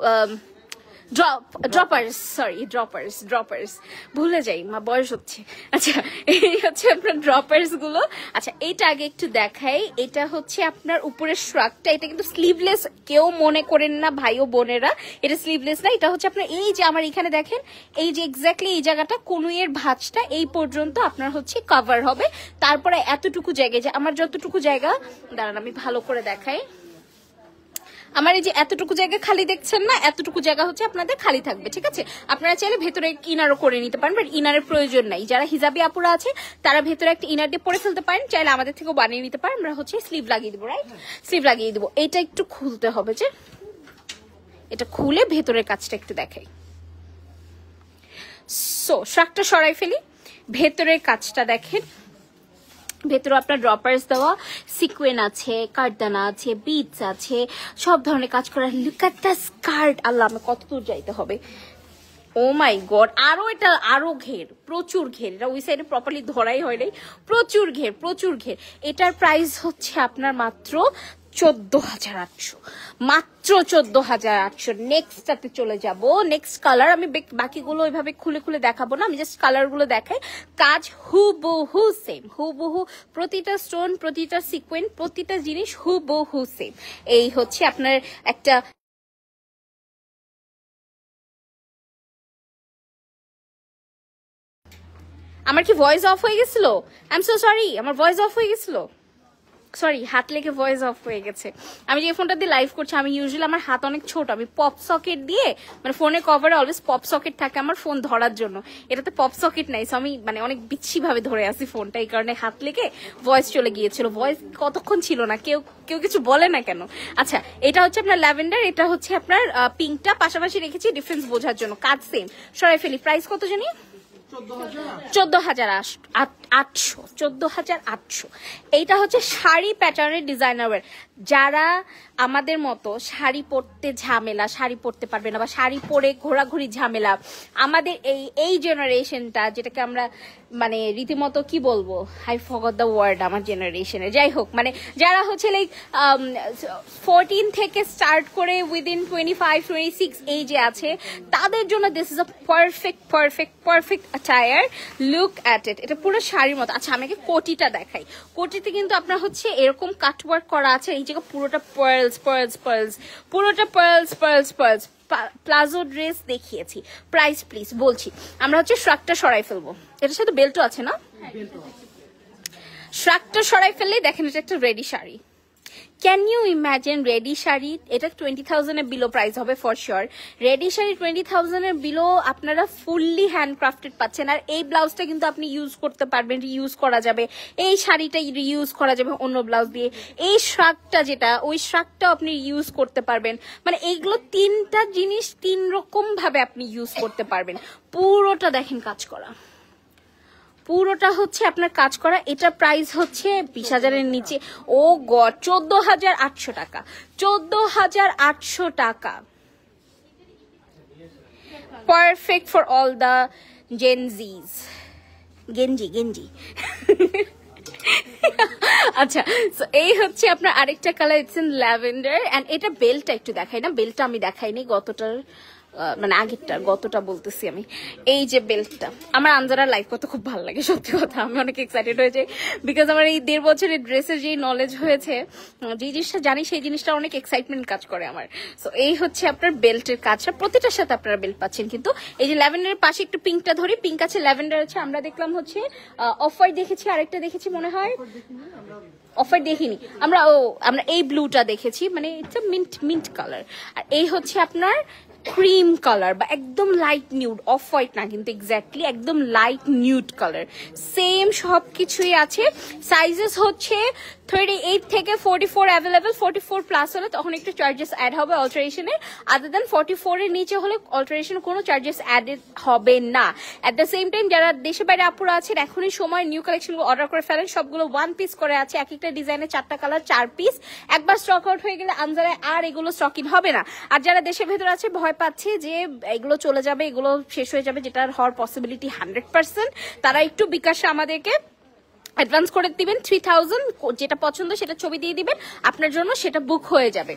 A: ড্রপার্স, ভুলে যাই, মা বয়স হচ্ছে। আচ্ছা, এই হচ্ছে আপনার ড্রপার্স গুলো। আচ্ছা, এইটা আগে একটু দেখাই। এটা হচ্ছে আপনার উপরের শ্রাকটা, এটা কিন্তু স্লিভলেস, কেউ মনে করেন না ভাই ও বোনেরা, এটা স্লিভলেস না। এটা হচ্ছে আপনার এই যে আমার এখানে দেখেন, এই যে এক্স্যাক্টলি এই জায়গাটা, কনুইয়ের ভাঁজটা এই পর্যন্ত আপনার হচ্ছে কভার হবে। তারপরে এতটুকু জায়গায়, যে আমার যতটুকু জায়গা, দাঁড়ান আমি ভালো করে দেখাই। আমার এই যে এতটুকু জায়গা খালি দেখছেন না, এতটুকু জায়গা হচ্ছে আপনাদের খালি থাকবে, ঠিক আছে? আপনারা চাইলে ভেতরে ইনারও করে নিতে পারেন, বাট ইনারের প্রয়োজন নাই। যারা হিজাবি আপুরা আছে তারা ভেতরে একটা ইনার দিয়ে পরে ফেলতে পারেন, চাইলে আমাদের থেকেও বানিয়ে নিতে পারেন। আমরা হচ্ছে স্লিভ লাগিয়ে দেবো, রাইট? স্লিভ লাগিয়ে দেবো। এটা একটু খুলতে হবে, যে এটা খুলে ভেতরের কাজটা একটু দেখাই। সো শ্রাকটা সরাই ফেলি, ভেতরের কাজটা দেখেন। ভেতরে আপনার ড্রপার্স দেওয়া, সিকোয়েন আছে, কাঠদানা আছে, বিটস আছে, সব ধরনের কাজ করা। Look at the skirt. আল্লাহ, আমার কত দূর যাইতে হবে? ও মাই গড, এটা আরো ঘের, প্রচুর ঘের। এটা ওই সাইডে প্রপারলি ধরাই হয় নাই, প্রচুর ঘের। এটার প্রাইস হচ্ছে আপনার মাত্র 14,800, মাত্র 14,800। নেক্সটটাতে চলে যাব। নেক্সট কালার আমি বাকিগুলো ওইভাবে খুলে খুলে দেখাবো না, আমি জাস্ট কালার গুলো দেখাই। কাজ হুবহু সেম, হুবহু, প্রতিটা স্টোন, প্রতিটা সিকোয়েন্স, প্রতিটা জিনিস হুবহু সেম। এই হচ্ছে আপনার একটা আমার কি ভয়েস অফ হয়ে গেছিল? আই এম সো সরি, আমার ভয়েস অফ হয়ে গেছিল, সরি, হাত লেগে ভয়েস অফ হয়ে গেছে। আমি যে ফোনটা দিয়ে লাইভ করছি, আমি ইউজুয়ালি আমার হাত অনেক ছোট, আমি পপ সকেট দিয়ে, মানে ফোনের কভারে অলওয়েজ পপ সকেট থাকে আমার ফোন ধরার জন্য, এটাতে পপ সকেট নাই। সো আমি মানে অনেক বিচ্ছি ভাবে ধরে আসি ফোনটা, এই কারণে হাত লেগে ভয়েস চলে গিয়েছিল। ভয়েস কতক্ষণ ছিল না, কেউ কিছু বলে না কেন? আচ্ছা, এটা হচ্ছে আপনার ল্যাভেন্ডার, এটা হচ্ছে আপনার পিঙ্কটা পাশাপাশি রেখেছি ডিফারেন্স বোঝার জন্য। কাজ সেম, সরাই ফেলি। প্রাইস কত জানি? 14,800। এইটা হচ্ছে শাড়ি প্যাটার্নের ডিজাইনার ওয়্যার। যারা আমাদের মতো শাড়ি পরতে ঝামেলা, শাড়ি পরতে পারবে না, বা শাড়ি পরে ঘোরাঘুরি ঝামেলা, আমাদের এই জেনারেশনটা, যেটাকে আমরা মানে রীতিমতো কি বলবো, আই ফরগট দ্য ওয়ার্ড, আমার জেনারেশনে, যাই হোক, মানে যারা হচ্ছে লাইক 14 থেকে স্টার্ট করে উইদিন 25-26 এই যে আছে, তাদের জন্য this is a perfect attire. Look at it. এটা পুরো শাড়ি শাড়ির মতো। আচ্ছা আমাকে কোটিটা দেখাই। কোটিতে কিন্তু আপনার হচ্ছে এরকম কাটওয়ার্ক করা আছে, এই জায়গা পুরোটা পার্লস পার্লস পার্লস, পুরোটা pearls pearls pearls. Palazzo dress দেখিয়েছি। প্রাইস প্লিজ বলছি, আমরা হচ্ছে শ্রাকটা সরাই ফেলবো, এটার সাথে বেল্টও আছে না? শ্রাকটা সরাই ফেললেই দেখেন এটা একটা ready sari. Can you imagine ready sari? এটা 20,000 এর বিলো প্রাইস হবে ফর শিওর। রেডি শাড়ি 20,000 এর বিলো আপনারা ফুললি হ্যান্ডক্রাফটেড পাচ্ছেন। আর এই ব্লাউজটা কিন্তু আপনি ইউজ করতে পারবেন, রিইউজ করা যাবে। এই শাড়িটা রিইউজ করা যাবে অন্য ব্লাউজ দিয়ে। এই শ্রাকটা যেটা, ওই শ্রাকটাও আপনি ইউজ করতে পারবেন। মানে এইগুলো তিনটা জিনিস তিন রকম ভাবে আপনি ইউজ করতে পারবেন। পুরোটা দেখেন কাজ করা, পুরোটা হচ্ছে আপনার কাজ করা। এটা প্রাইস হচ্ছে 20,000-এর নিচে। ও গড, 14,800 টাকা, 14,800 টাকা। Perfect for all the Gen Zs. গেঞ্জি আচ্ছা, এই হচ্ছে আপনার আরেকটা colour, it's in lavender. And এটা বেলটা একটু দেখাই না, বেলটা আমি দেখাইনি গতটার, মানে আগেরটা, গতটা বলতেছি আমি। এই যে বেল্টটা, আমার আনজারার লাইফ করতে খুব ভালো লাগে, সত্যি কথা। আমি অনেক এক্সাইটেড হয়ে যাই, বিকজ আমার এই 1.5 বছরের ড্রেসের যেই নলেজ হয়েছে, যে জিনিসটা জানি সেই জিনিসটা অনেক এক্সাইটমেন্ট কাজ করে আমার। সো এই হচ্ছে আপনার বেল্টের কাজটা, প্রতিটার সাথে আপনারা বেল্ট পাচ্ছেন। কিন্তু এই যে ল্যাভেন্ডারের পাশে একটু পিঙ্কটা ধরি, পিঙ্ক আছে, ল্যাভেন্ডার আছে। আমরা দেখলাম হচ্ছে অফ হোয়াইট দেখেছি, আরেকটা দেখেছি মনে হয়, অফ হোয়াইট দেখিনি আমরা, আমরা এই ব্লুটা দেখেছি, মানে ইটস আ মিন্ট কালার। আর এই হচ্ছে আপনার ক্রিম কালার বা একদম লাইট নিউড, অফ হোয়াইট না কিন্তু এক্স্যাক্টলি একদম লাইট নিউড কালার। সেম সব কিছুই আছে। সাইজেস হচ্ছে 38 থেকে 44 অ্যাভেলেবল। 44 প্লাস হলে তখন একটু চার্জেস অ্যাড হবে অল্টারেশনের। আদার দেন 44 এর নিচে হলে অল্টারেশন কোনো চার্জেস অ্যাডেড হবে না। অ্যাট দ্য সেম টাইম যারা দেশে বাইরে আপুরা আছেন, এখনই সময় নিউ কালেকশনগুলো অর্ডার করে ফেলেন। সবগুলো 1 পিস করে আছে, এক একটা ডিজাইনে 4টা কালার, 4 পিস। একবার স্টক আউট হয়ে গেলে আনজারায় আর এগুলো স্টক ইন হবে না। আর যারা দেশের ভেতর আছে ভয় পাচ্ছে যে এগুলো চলে যাবে, এগুলো শেষ হয়ে যাবে, যেটার হওয়ার পসিবিলিটি 100%, তারা একটু বিকাশে আমাদেরকে অ্যাডভান্স করে দিবেন 3000, যেটা পছন্দ সেটা ছবি দিয়ে দিবেন, আপনার জন্য সেটা বুক হয়ে যাবে।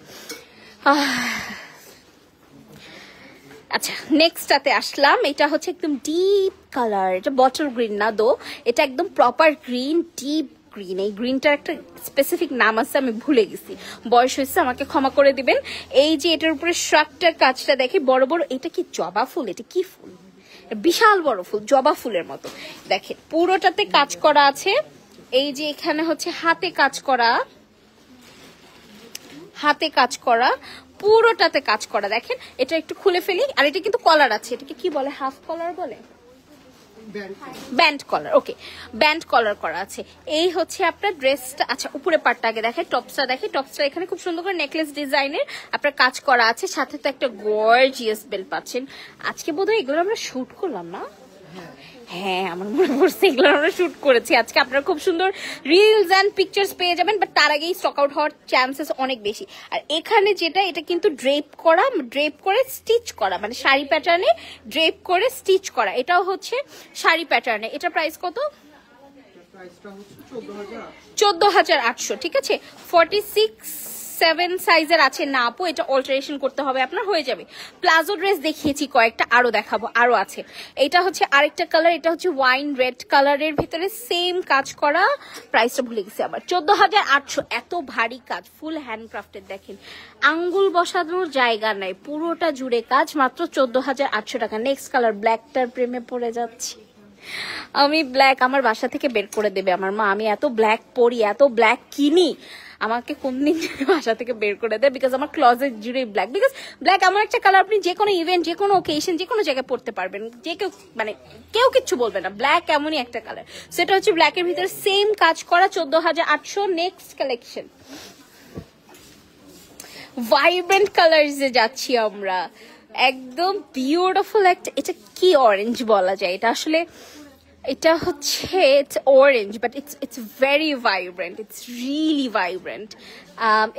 A: আচ্ছা নেক্সটটাতে আসলাম। এটা হচ্ছে একদম ডিপ কালার, এটা বটল গ্রিন না দো, এটা একদম প্রপার গ্রিন, ডিপ গ্রিন। এই গ্রিনটার একটা স্পেসিফিক নাম আছে, আমি ভুলে গেছি, বয়স হয়েছে, আমাকে ক্ষমা করে দিবেন। এই যে এটার উপরে শ্রাকটার কাজটা দেখি, বড় বড়, এটা কি জবা ফুল? এটা কি ফুল? বিশাল বড় ফুল, জবা ফুলের মতো। দেখেন পুরোটাতে কাজ করা আছে। এই যে এখানে হচ্ছে হাতে কাজ করা, হাতে কাজ করা, পুরোটাতে কাজ করা। দেখেন এটা একটু খুলে ফেলি। আর এটা কিন্তু কলার আছে, এটাকে কি বলে? হাফ কলার বলে, ব্যান্ড কলার। ওকে, ব্যান্ড কলার করা আছে। এই হচ্ছে আপনার ড্রেসটা। আচ্ছা উপরে পাটটা আগে দেখে, টপসটা দেখে। টপসটা এখানে খুব সুন্দর করে নেকলেস ডিজাইনের আপনার কাজ করা আছে, সাথে তো একটা গর্জিয়াস বেল্ট পাচ্ছেন। আজকে বোধহয় এগুলো আমরা শুট করলাম না? হ্যাঁ আমার মনে পড়ছে, এগুলো আমরা শুট করেছি আজকে। আপনারা খুব সুন্দর রিলস এন্ড পিকচার্স পেয়ে যাবেন, বাট তার আগেই স্টক আউট হওয়ার চান্সেস অনেক বেশি। আর এখানে যেটা, এটা কিন্তু ড্রেপ করা, ড্রেপ করে স্টিচ করা, মানে শাড়ি প্যাটার্নে ড্রেপ করে স্টিচ করা। এটাও হচ্ছে শাড়ি প্যাটার্নে। এটা প্রাইস কত? 14,800। ঠিক আছে, 46-7 সাইজের আছে না আপু, এটা অল্টারেশন করতে হবে আপনার, হয়ে যাবে। প্লাজো ড্রেস দেখিয়েছি কয়েকটা, আরো দেখাবো, আরো আছে। এটা হচ্ছে আরেকটা কালার, এটা হচ্ছে ওয়াইন রেড কালারের ভিতরে সেম কাজ করা। প্রাইসটা ভুলে গেছি আবার, 14,800। এত ভারী কাজ, ফুল হ্যান্ডক্রাফটেড। দেখেন আঙ্গুল বসানোর জায়গা নাই, পুরোটা জুড়ে কাজ, মাত্র 14,800 টাকা। নেক্সট কালার, ব্ল্যাকটার প্রেমে পড়ে যাচ্ছি আমি। ব্ল্যাক আমার বাসা থেকে বের করে দেবে আমার মা, আমি এত ব্ল্যাক পরি, এত ব্ল্যাক কিনি, আমাকে কোনদিন বাসা থেকে বের করে দেয়, বিকজ আমার ক্লজেট জুড়ে ব্ল্যাক। বিকজ ব্ল্যাক আমার একটা কালার, আপনি যে কোনো ইভেন্ট, যে কোনো ওকেশন, যে কোনো জায়গায় পড়তে পারবেন, যে কেউ, মানে কেউ কিচ্ছু বলবে না। ব্ল্যাক এমনই একটা কালার। সেটা হচ্ছে ব্ল্যাকের ভিতরে সেম কাজ করা, 14,800। নেক্সট কালেকশন, ভাইব্রেন্ট কালার্সে যাচ্ছি আমরা, একদম বিউটিফুল একটা। এটা কি অরেঞ্জ বলা যায়? এটা আসলে, এটা হচ্ছে it's orange, but it's very vibrant, it's really vibrant.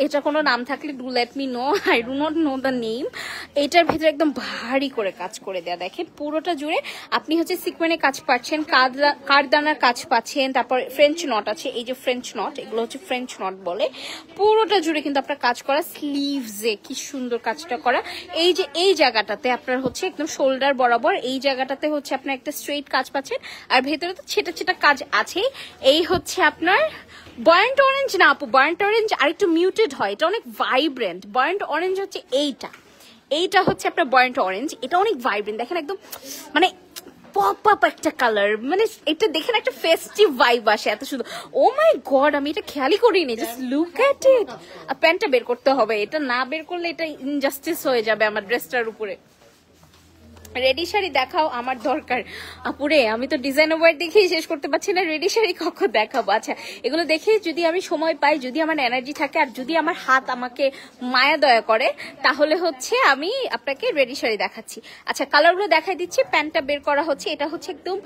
A: এটা কোনো নাম থাকলে do let me no, I do not know the name. এটার ভেতরে একদম ভারী করে কাজ করে দেয়া, দেখেন পুরোটা জুড়ে আপনি হচ্ছে সিকোয়েনের কাজ পাচ্ছেন, কারদানার কাজ পাচ্ছেন, তারপর ফ্রেঞ্চ নট আছে, এই যে ফ্রেঞ্চ নট, এগুলো হচ্ছে ফ্রেঞ্চ নট বলে। পুরোটা জুড়ে কিন্তু আপনার কাজ করা, স্লিভসে কি সুন্দর কাজটা করা। এই যে এই জায়গাটাতে আপনার হচ্ছে একদম শোল্ডার বরাবর এই জায়গাটাতে হচ্ছে আপনার একটা স্ট্রেইট কাজ পাচ্ছেন, আর ভেতরে তো ছেটা ছেটা কাজ আছে। এই হচ্ছে আপনার বার্ন্ট অরেঞ্জ না আপু, বার্ন্ট অরেঞ্জ আর একটু মিউটেড হয়, এটা অনেক ভাইব্রেন্ট। বার্ন্ট অরেঞ্জ হচ্ছে এইটা হচ্ছে আপনার বার্ন্ট অরেঞ্জ, এটা অনেক ভাইব্রেন্ট, দেখেন একদম মানে পপ আপ একটা কালার, মানে এটা দেখেন একটা ফেস্টিভ ভাইব আসে এত সুন্দর। ও মাই গড, আমি এটা খেয়ালই করিনি, জাস্ট লুক এট ইট। প্যান্টটা বের করতে হবে, এটা না বের করলে এটা ইনজাস্টিস হয়ে যাবে আমার ড্রেসটার উপরে। রেডি শাড়ি দেখাও, আমার দরকার আপুরে, আমি তো ডিজাইনার ওয়্যার দেখেই শেষ করতে পারছি না, রেডি শাড়ি কখন দেখাবো। আচ্ছা এগুলো দেখে যদি আমি সময় পাই, যদি আমার এনার্জি থাকে, আর যদি আমার হাত আমাকে মায়া দয়া করে, তাহলে হচ্ছে আমি আপনাকে রেডি শাড়ি দেখাচ্ছি। আচ্ছা কালারগুলো দেখাই দিচ্ছি। প্যান্টটা বের করা হচ্ছে, এটা হচ্ছে একদম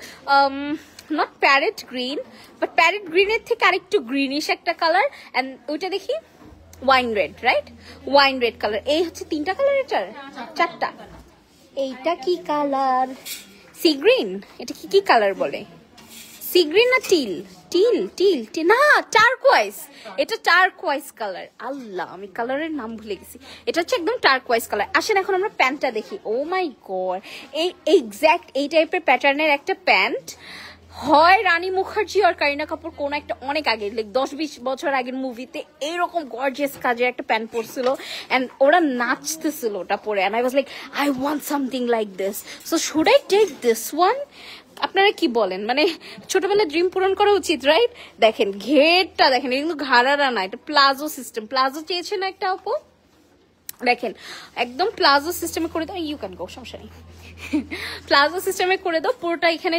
A: not parrot green, but parrot গ্রিনের থেকে আরেকটু গ্রিনিশ একটা কালার, অ্যান্ড ওইটা দেখি wine red, right, wine red colour. এই হচ্ছে 3টা কালার, এটার 4টা। এইটা কি কালার? Sea green. এটা কি কালার বলে? সি গ্রিন না টিল? টিল টিল টিল না, টার্কোয়াইজ। এটা টার্কোয়াইজ কালার। আল্লাহ, আমি কালারের নাম ভুলে গেছি। এটা হচ্ছে একদম টার্কোয়াইজ কালার। আসেন এখন আমরা প্যান্টটা দেখি। ও মাই গড, এই এক্স্যাক্ট এই টাইপের প্যাটার্নের একটা প্যান্ট হয় রানী মুখার্জি আর কারিনা কাপুর কোন একটা অনেক আগে, লাইক 10-20 বছর আগের মুভিতে এইরকম গর্জিয়াস কাজের একটা প্যান্ট পরছিল, এন্ড ওরা নাচতেছিল ওটা পরে, and I was like I want something like this, so should I take this one? আপনারা কি বলেন? মানে ছোটবেলায় ড্রিম পূরণ করা উচিত, রাইট? দেখেন ঘেরটা দেখেন, এগুলো ঘাড়ারা না, এটা প্লাজো সিস্টেম। প্লাজো চেয়েছে না একটা আপু, দেখেন একদম প্লাজো সিস্টেমে করে দাও। ইউ ক্যান গো, সমস্যা নেই, প্লাজো সিস্টেমে করে দাও পুরোটা। এখানে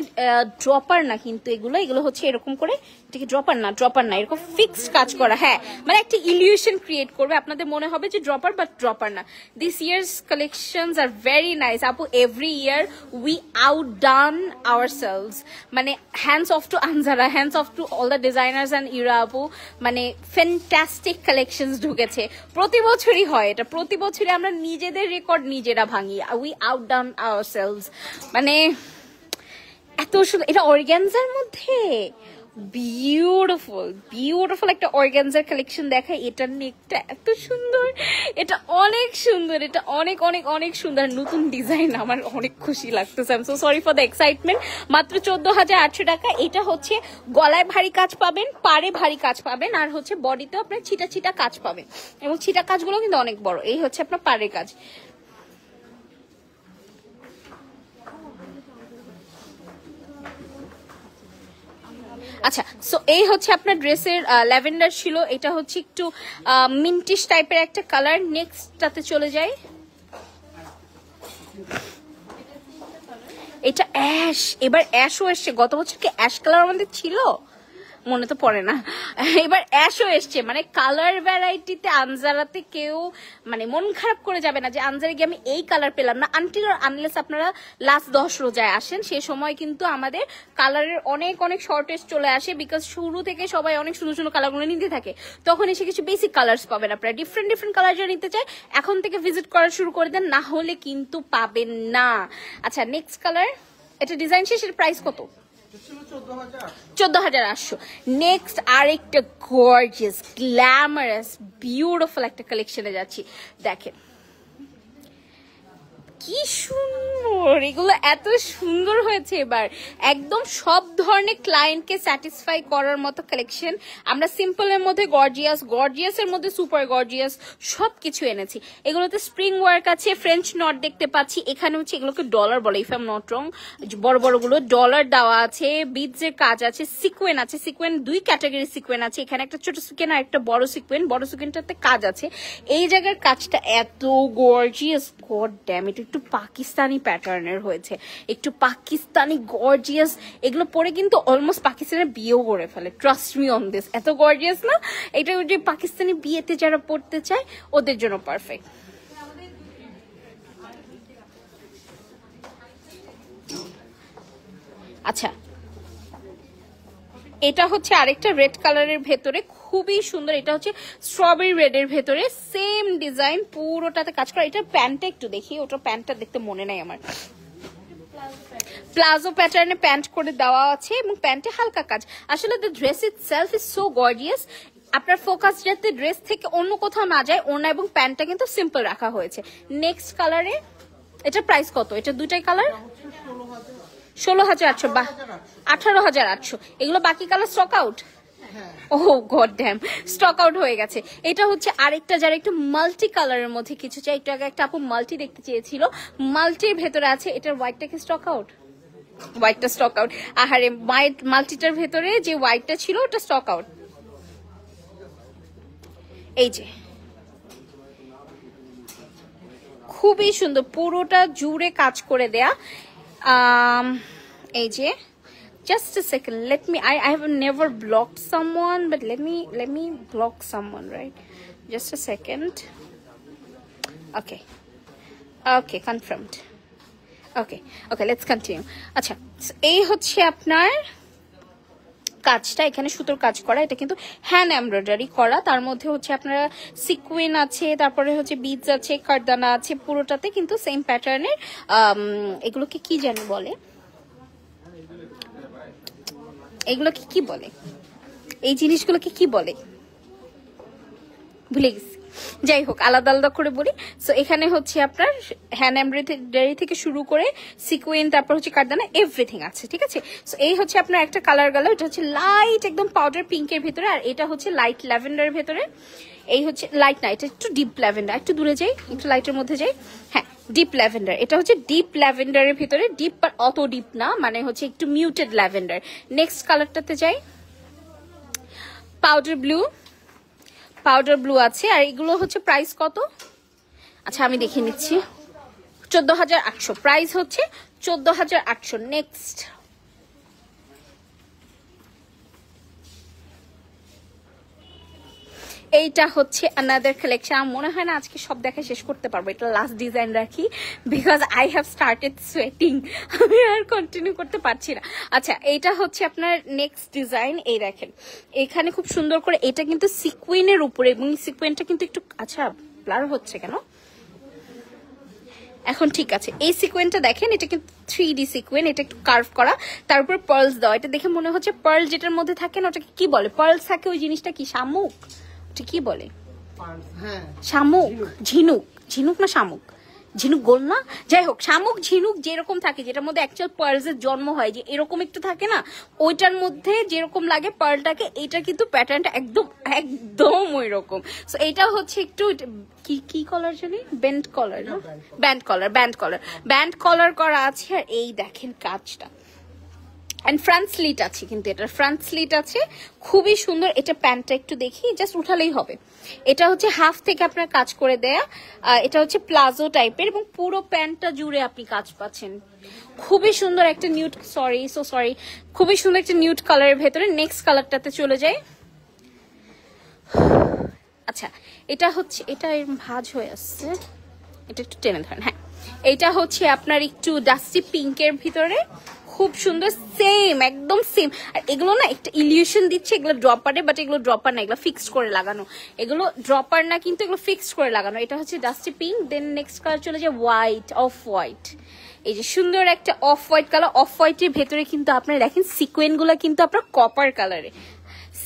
A: ড্রপার না কিন্তু, এগুলো হচ্ছে এরকম করে, এটা কি ড্রপার না? ড্রপার না, এরকম ফিক্সড কাজ করা। হ্যাঁ, মানে একটা ইলিউশন ক্রিয়েট করবে, আপনাদের মনে হবে যে ড্রপার, বাট ড্রপার না। This year's collections are very nice আপু। Every year we outdone ourselves, মানে hands off to Anjara, hands off to all the designers and Ira আপু, মানে ফ্যান্টাস্টিক কালেকশনস ঢুকেছে। প্রতি বছরই হয় এটা, প্রতি বছরই আমরা নিজেদের রেকর্ড নিজেরা ভাঙি। উই আউটডান আওয়ারসেলভস, মানে এত সুন্দর। এটা অর্গানজার মধ্যে বিউটিফুল বিউটিফুল একটা অর্গানজার কালেকশন দেখায়। এটার নেকটা এত সুন্দর, এটা অনেক সুন্দর, এটা অনেক অনেক অনেক সুন্দর, নতুন ডিজাইন, আমার অনেক খুশি লাগতেছে। I am so sorry for the excitement. মাত্র 14,800 টাকা। এটা হচ্ছে গলায় ভারী কাজ পাবেন, পাড়ে ভারী কাজ পাবেন, আর হচ্ছে বডিতেও আপনার ছিটা ছিটা কাজ পাবেন, এবং ছিটা কাজগুলো কিন্তু অনেক বড়। এই হচ্ছে আপনার পাড়ের কাজ। আচ্ছা, সো এই হচ্ছে আপনার ড্রেসের ল্যাভেন্ডার ছিল, এটা হচ্ছে একটু মিন্টিশ টাইপের একটা কালার। নেক্সটটাতে চলে যাই। এটা অ্যাশ, এবার অ্যাশও এসছে। গত বছর কি অ্যাশ কালার আমাদের ছিল? মনে তো পড়ে না। এবার অ্যাশও এসছে, মানে কালার ভ্যারাইটিতে আনজারাতে কেউ মানে মন খারাপ করে যাবে না যে আনজারে গিয়ে আমি এই কালার পেলাম না। আনটিল আনলেস আপনারা লাস্ট 10 রোজায় আসেন, সে সময় কিন্তু আমাদের কালারের অনেক অনেক শর্টেজ চলে আসে, বিকজ শুরু থেকে সবাই অনেক সুন্দর সুন্দর কালারগুলো নিতে থাকে। তখন এসে কিছু বেসিক কালার্স পাবেন আপনারা। ডিফারেন্ট ডিফারেন্ট কালার যারা নিতে চায় এখন থেকে ভিজিট করা শুরু করে দেন, না হলে কিন্তু পাবেন না। আচ্ছা নেক্সট কালার, এটা ডিজাইন শেষ, এর প্রাইস কত? 14,800। নেক্সট আরেকটা গর্জিয়াস গ্ল্যামারাস বিউটিফুল একটা কালেকশনে যাচ্ছি। দেখেন কি সুন্দর, এগুলো এত সুন্দর হয়েছে এবার, একদম সব ধরনের ক্লায়েন্টকে স্যাটিসফাই করার মতো কালেকশন। আমরা সিম্পলের মধ্যে গর্জিয়াস, গর্জিয়াসের মধ্যে সুপার গর্জিয়াস সবকিছু এনেছি। এগুলোতে স্প্রিং ওয়ার্ক আছে, ফ্রেঞ্চ নট দেখতে পাচ্ছি। এখানে হচ্ছে এগুলোকে ডলার বলে, if I am not wrong, বড় বড়গুলো ডলার দেওয়া আছে, বিডসের কাজ আছে, সিকোয়েন আছে। সিকোয়েন 2 ক্যাটাগরি সিকোয়েন আছে, এখানে একটা ছোট সিকোয়েন আর একটা বড় সিকোয়েন। বড় সিকোয়েনটাতে কাজ আছে। এই জায়গার কাজটা এত গর্জিয়াস, গড ড্যাম ইট, একটু পাকিস্তানি প্যাটার্নের হয়েছে, একটু পাকিস্তানি গর্জিয়াস। এগুলো পরে কিন্তু অলমোস্ট পাকিস্তানের বিয়েও করে ফেলে, ট্রাস্ট মি অন দিস। এত গর্জিয়াস না? এটা যে পাকিস্তানি বিয়েতে যারা পড়তে চায় ওদের জন্য পারফেক্ট। আচ্ছা এটা হচ্ছে আরেকটা রেড কালারের ভেতরে খুবই সুন্দর। এটা হচ্ছে স্ট্রবেরি রেড এর ভেতরে সেম ডিজাইন পুরোটাতে কাজ করা। এটা প্যান্টটা একটু দেখি, ওটা প্যান্টটা দেখতে মনে নাই আমার। প্লাজো প্যাটার্নে প্যান্ট করে দেওয়া আছে এবং প্যান্টে হালকা কাজ। আসলে the dress itself is so gorgeous. আপনার ফোকাস যাতে ড্রেস থেকে অন্য কোথাও না যায়, ওড়না এবং প্যান্টটা কিন্তু সিম্পল রাখা হয়েছে। নেক্সট কালারে, এটা প্রাইস কত? এটা দুটাই কালার 16,800 বা 18,800। এগুলো বাকি কালার স্টক আউট। ও গড ড্যাম, স্টক আউট হয়ে গেছে। এটা হচ্ছে আরেকটা, যারা একটু মাল্টি কালারের মধ্যে কিছু চাই, একটু আগে একটা আপু মাল্টি দেখতে চেয়েছিল, মাল্টির ভেতরে আছে। এটার হোয়াইটটা কি স্টক আউট? হোয়াইটটা স্টক আউট। আহারে, মাল্টিটার ভেতরে যে হোয়াইটটা ছিল ওটা স্টক আউট। এই যে খুবই সুন্দর, পুরোটা জুড়ে কাজ করে দেয়া। এই যে just a second, let me, I have never blocked someone, but let me block someone, right? Just a second. Okay, confirmed. Okay, let's continue. আচ্ছা, এই হচ্ছে আপনার কাজটা, এখানে সুতোর কাজ করা, এটা কিন্তু হ্যান্ড এমব্রয়ডারি করা। তার মধ্যে হচ্ছে আপনারা সিকুইন আছে, তারপরে হচ্ছে বিডস আছে, কারদানা আছে, পুরোটাতে কিন্তু সেম প্যাটার্নের। এগুলোকে কি জানি বলে, এগুলোকে কি বলে, এই জিনিসগুলোকে কি বলে ভুলে গেছি। যাই হোক, আলাদা আলাদা করে বলি। সো এখানে হচ্ছে আপনার হ্যান্ড এমব্রয়ডারি থেকে শুরু করে সিকুয়েন্স, তারপর হচ্ছে কারদানা, এভরিথিং আছে, ঠিক আছে। সো এই হচ্ছে আপনার একটা কালার গেল, এটা হচ্ছে লাইট একদম পাউডার পিঙ্কের ভেতরে, আর এটা হচ্ছে লাইট ল্যাভেন্ডারের ভেতরে। এই হচ্ছে লাইট না, এটা একটু ডিপ ল্যাভেন্ডার, একটু দূরে যাই, একটু লাইটের মধ্যে যাই। হ্যাঁ, ডিপ ল্যাভেন্ডার। এটা হচ্ছে ডিপ ল্যাভেন্ডারের ভিতরে, ডিপ বাট অত ডিপ না, মানে হচ্ছে একটু মিউটেড ল্যাভেন্ডার। নেক্সট কালারটাতে যাই, পাউডার ব্লু আছে। আর এগুলো হচ্ছে প্রাইস কত? আচ্ছা আমি দেখে নিচ্ছি, 14,800 প্রাইস হচ্ছে, 14,800। নেক্সট এইটা হচ্ছে আনাদার কালেকশন। আমার মনে হয় না আজকে সব দেখা শেষ করতে পারবো, এটা লাস্ট ডিজাইন রাখি, because I have started sweating, আমি আর কন্টিনিউ করতে পারছি না। আচ্ছা, এটা হচ্ছে আপনার নেক্সট ডিজাইন। এই দেখেন, এখানে খুব সুন্দর করে, এটা কিন্তু সিকুইনের উপরে, এবং সিকুইনটা কিন্তু একটু, আচ্ছা ব্লার হচ্ছে কেন, এখন ঠিক আছে। এই সিকুয়েন্সটা দেখেন, এটা কিন্তু 3D সিকুয়েন্স, এটা একটু কার্ভ করা, তার উপর পার্লস দেওয়া। এটা দেখে মনে হচ্ছে পার্ল যেটার মধ্যে থাকে না, ওটাকে কি বলে, পার্লস থাকে ওই জিনিসটা কি, শামুক, ওটা কি বলে, শামুক, ঝিনুক না শামুক, ঝিনুক গোল না, যাই হোক, শামুক ঝিনুক যেরকম থাকে, যেটার মধ্যে অ্যাকচুয়াল পার্লসের জন্ম হয়, যে এরকম একটু থাকে না, ওইটার মধ্যে যেরকম লাগে পার্লটাকে, এটা কিন্তু প্যাটার্নটা একদম একদম ওই রকম। সো এটা হচ্ছে একটু কি কলার জানি, ব্যান্ড কলার না, ব্যান্ড কলার করা আছে। আর এই দেখেন কাজটা, এন্ড ফ্রন্ট স্লিট আছে, কিন্তু এটার ফ্রন্ট স্লিট আছে, খুবই সুন্দর। এটা প্যান্টটা একটু দেখি, জাস্ট উঠালেই হবে। এটা হচ্ছে হাফ থেকে আপনার কাজ করে দেয়া, এটা হচ্ছে প্লাজো টাইপের, এবং পুরো প্যান্টটা জুড়ে আপনি কাজ পাচ্ছেন। খুবই সুন্দর একটা নিউড, সরি, খুবই সুন্দর একটা নিউড কালারের ভেতরে। নেক্সট কালারটাতে চলে যাই। আচ্ছা, এটা হচ্ছে, এটা ভাঁজ হয়ে আসছে, এটা একটু টেনে ধরেন। হ্যাঁ, এটা হচ্ছে আপনার একটু ডাস্টি পিঙ্কের ভিতরে, খুব সুন্দর, সেম একদম সেম। আর এগুলো না একটা ইলিউশন দিচ্ছে, এগুলো ড্রপারে, বাট এগুলো ড্রপার না, এগুলো ফিক্সড করে লাগানো, এগুলো ড্রপার না কিন্তু এগুলো ফিক্সড করে লাগানো। এটা হচ্ছে dusty pink. Then next colour চলে যায় হোয়াইট, অফ হোয়াইট। এই যে সুন্দর একটা অফ হোয়াইট কালার, অফ হোয়াইটের ভেতরে কিন্তু আপনার দেখেন সিকোয়েন গুলো কিন্তু আপনার কপার কালারে,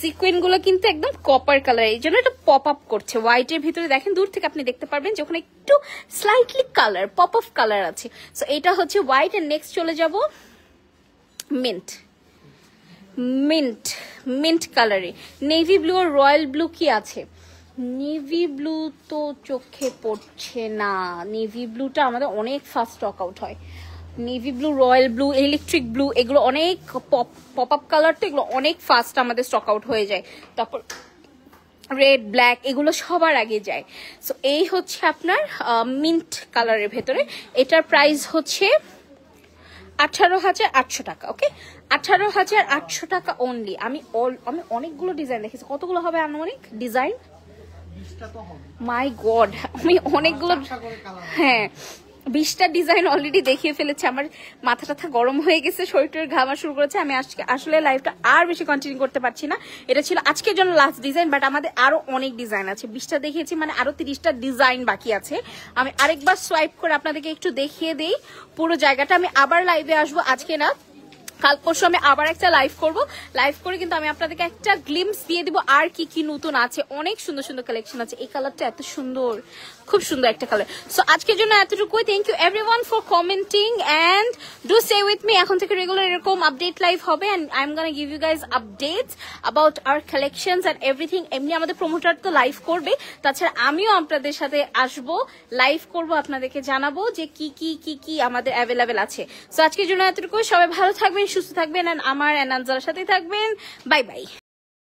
A: সিকোয়েন গুলো কিন্তু একদম কপার কালার, এই জন্য এটা পপ আপ করছে। হোয়াইটের ভিতরে দেখেন, দূর থেকে আপনি দেখতে পারবেন যে ওখানে একটু slightly colour, pop of colour আছে। সো এটা হচ্ছে হোয়াইট। আর নেক্সট চলে যাব মিন্ট কালারে, নেভি ব্লু আর রয়্যাল ব্লু কি আছে। নেভি ব্লু তো চোখে পড়ছে না, নেভি ব্লুটা আমাদের অনেক ফাস্ট স্টক আউট হয়। Navy blue, royal blue, electric blue, এগুলো অনেক পপ আপ কালার, তো এগুলো অনেক ফাস্ট আমাদের স্টক আউট হয়ে যায়। তারপর রেড, ব্ল্যাক, এগুলো সবার আগে যায়। সো এই হচ্ছে আপনার মিন্ট কালারের ভেতরে, এটার প্রাইস হচ্ছে 18,800 টাকা। ওকে, 18,800 টাকা অনলি। আমি অনেকগুলো ডিজাইন দেখেছি, কতগুলো হবে আনুমানিক ডিজাইন, মাই গড, আমি অনেকগুলো, হ্যাঁ 20টা ডিজাইন অলরেডি দেখিয়ে ফেলেছে, আমার মাথা টাথা গরম হয়ে গেছে, শরীরের ঘামা শুরু করেছে। আমি আজকে আসলে লাইভটা আর বেশি কন্টিনিউ করতে পারছি না, এটা ছিল আজকের জন্য লাস্ট ডিজাইন, বাট আমাদের আরো অনেক ডিজাইন আছে। 20টা দেখিয়েছি মানে আরো 30টা ডিজাইন বাকি আছে। আমি আরেকবার সোয়াইপ করে আপনাদেরকে একটু দেখিয়ে দেই পুরো জায়গাটা। আমি আবার লাইভে আসবো, আজকে না কাল পরশু আমি আবার একটা লাইভ করব, লাইভ করে কিন্তু আমি আপনাদেরকে একটা গ্লিমস দিয়ে দিব আর কি কি নতুন আছে। অনেক সুন্দর সুন্দর কালেকশন আছে। এই কালারটা এত সুন্দর, খুব সুন্দর একটা কালার। সো আজকের জন্য এতটুকুই। Thank you everyone for commenting and do stay with me. এখন থেকে রেগুলার এরকম আপডেট লাইভ হবে and I am gonna give you guys updates about our collections and everything. এমনি আমাদের প্রমোটার তো লাইভ করবে, তাছাড়া আমিও আপনাদের সাথে আসবো, লাইভ করব, আপনাদেরকে জানাবো যে কি কি কি কি আমাদের অ্যাভেলেবেল আছে। সো আজকের জন্য এতটুকুই। সবাই ভালো থাকবেন, সুস্থ থাকবেন এন্ড আমার এন্ড আনজার সাথে থাকবেন। Bye bye.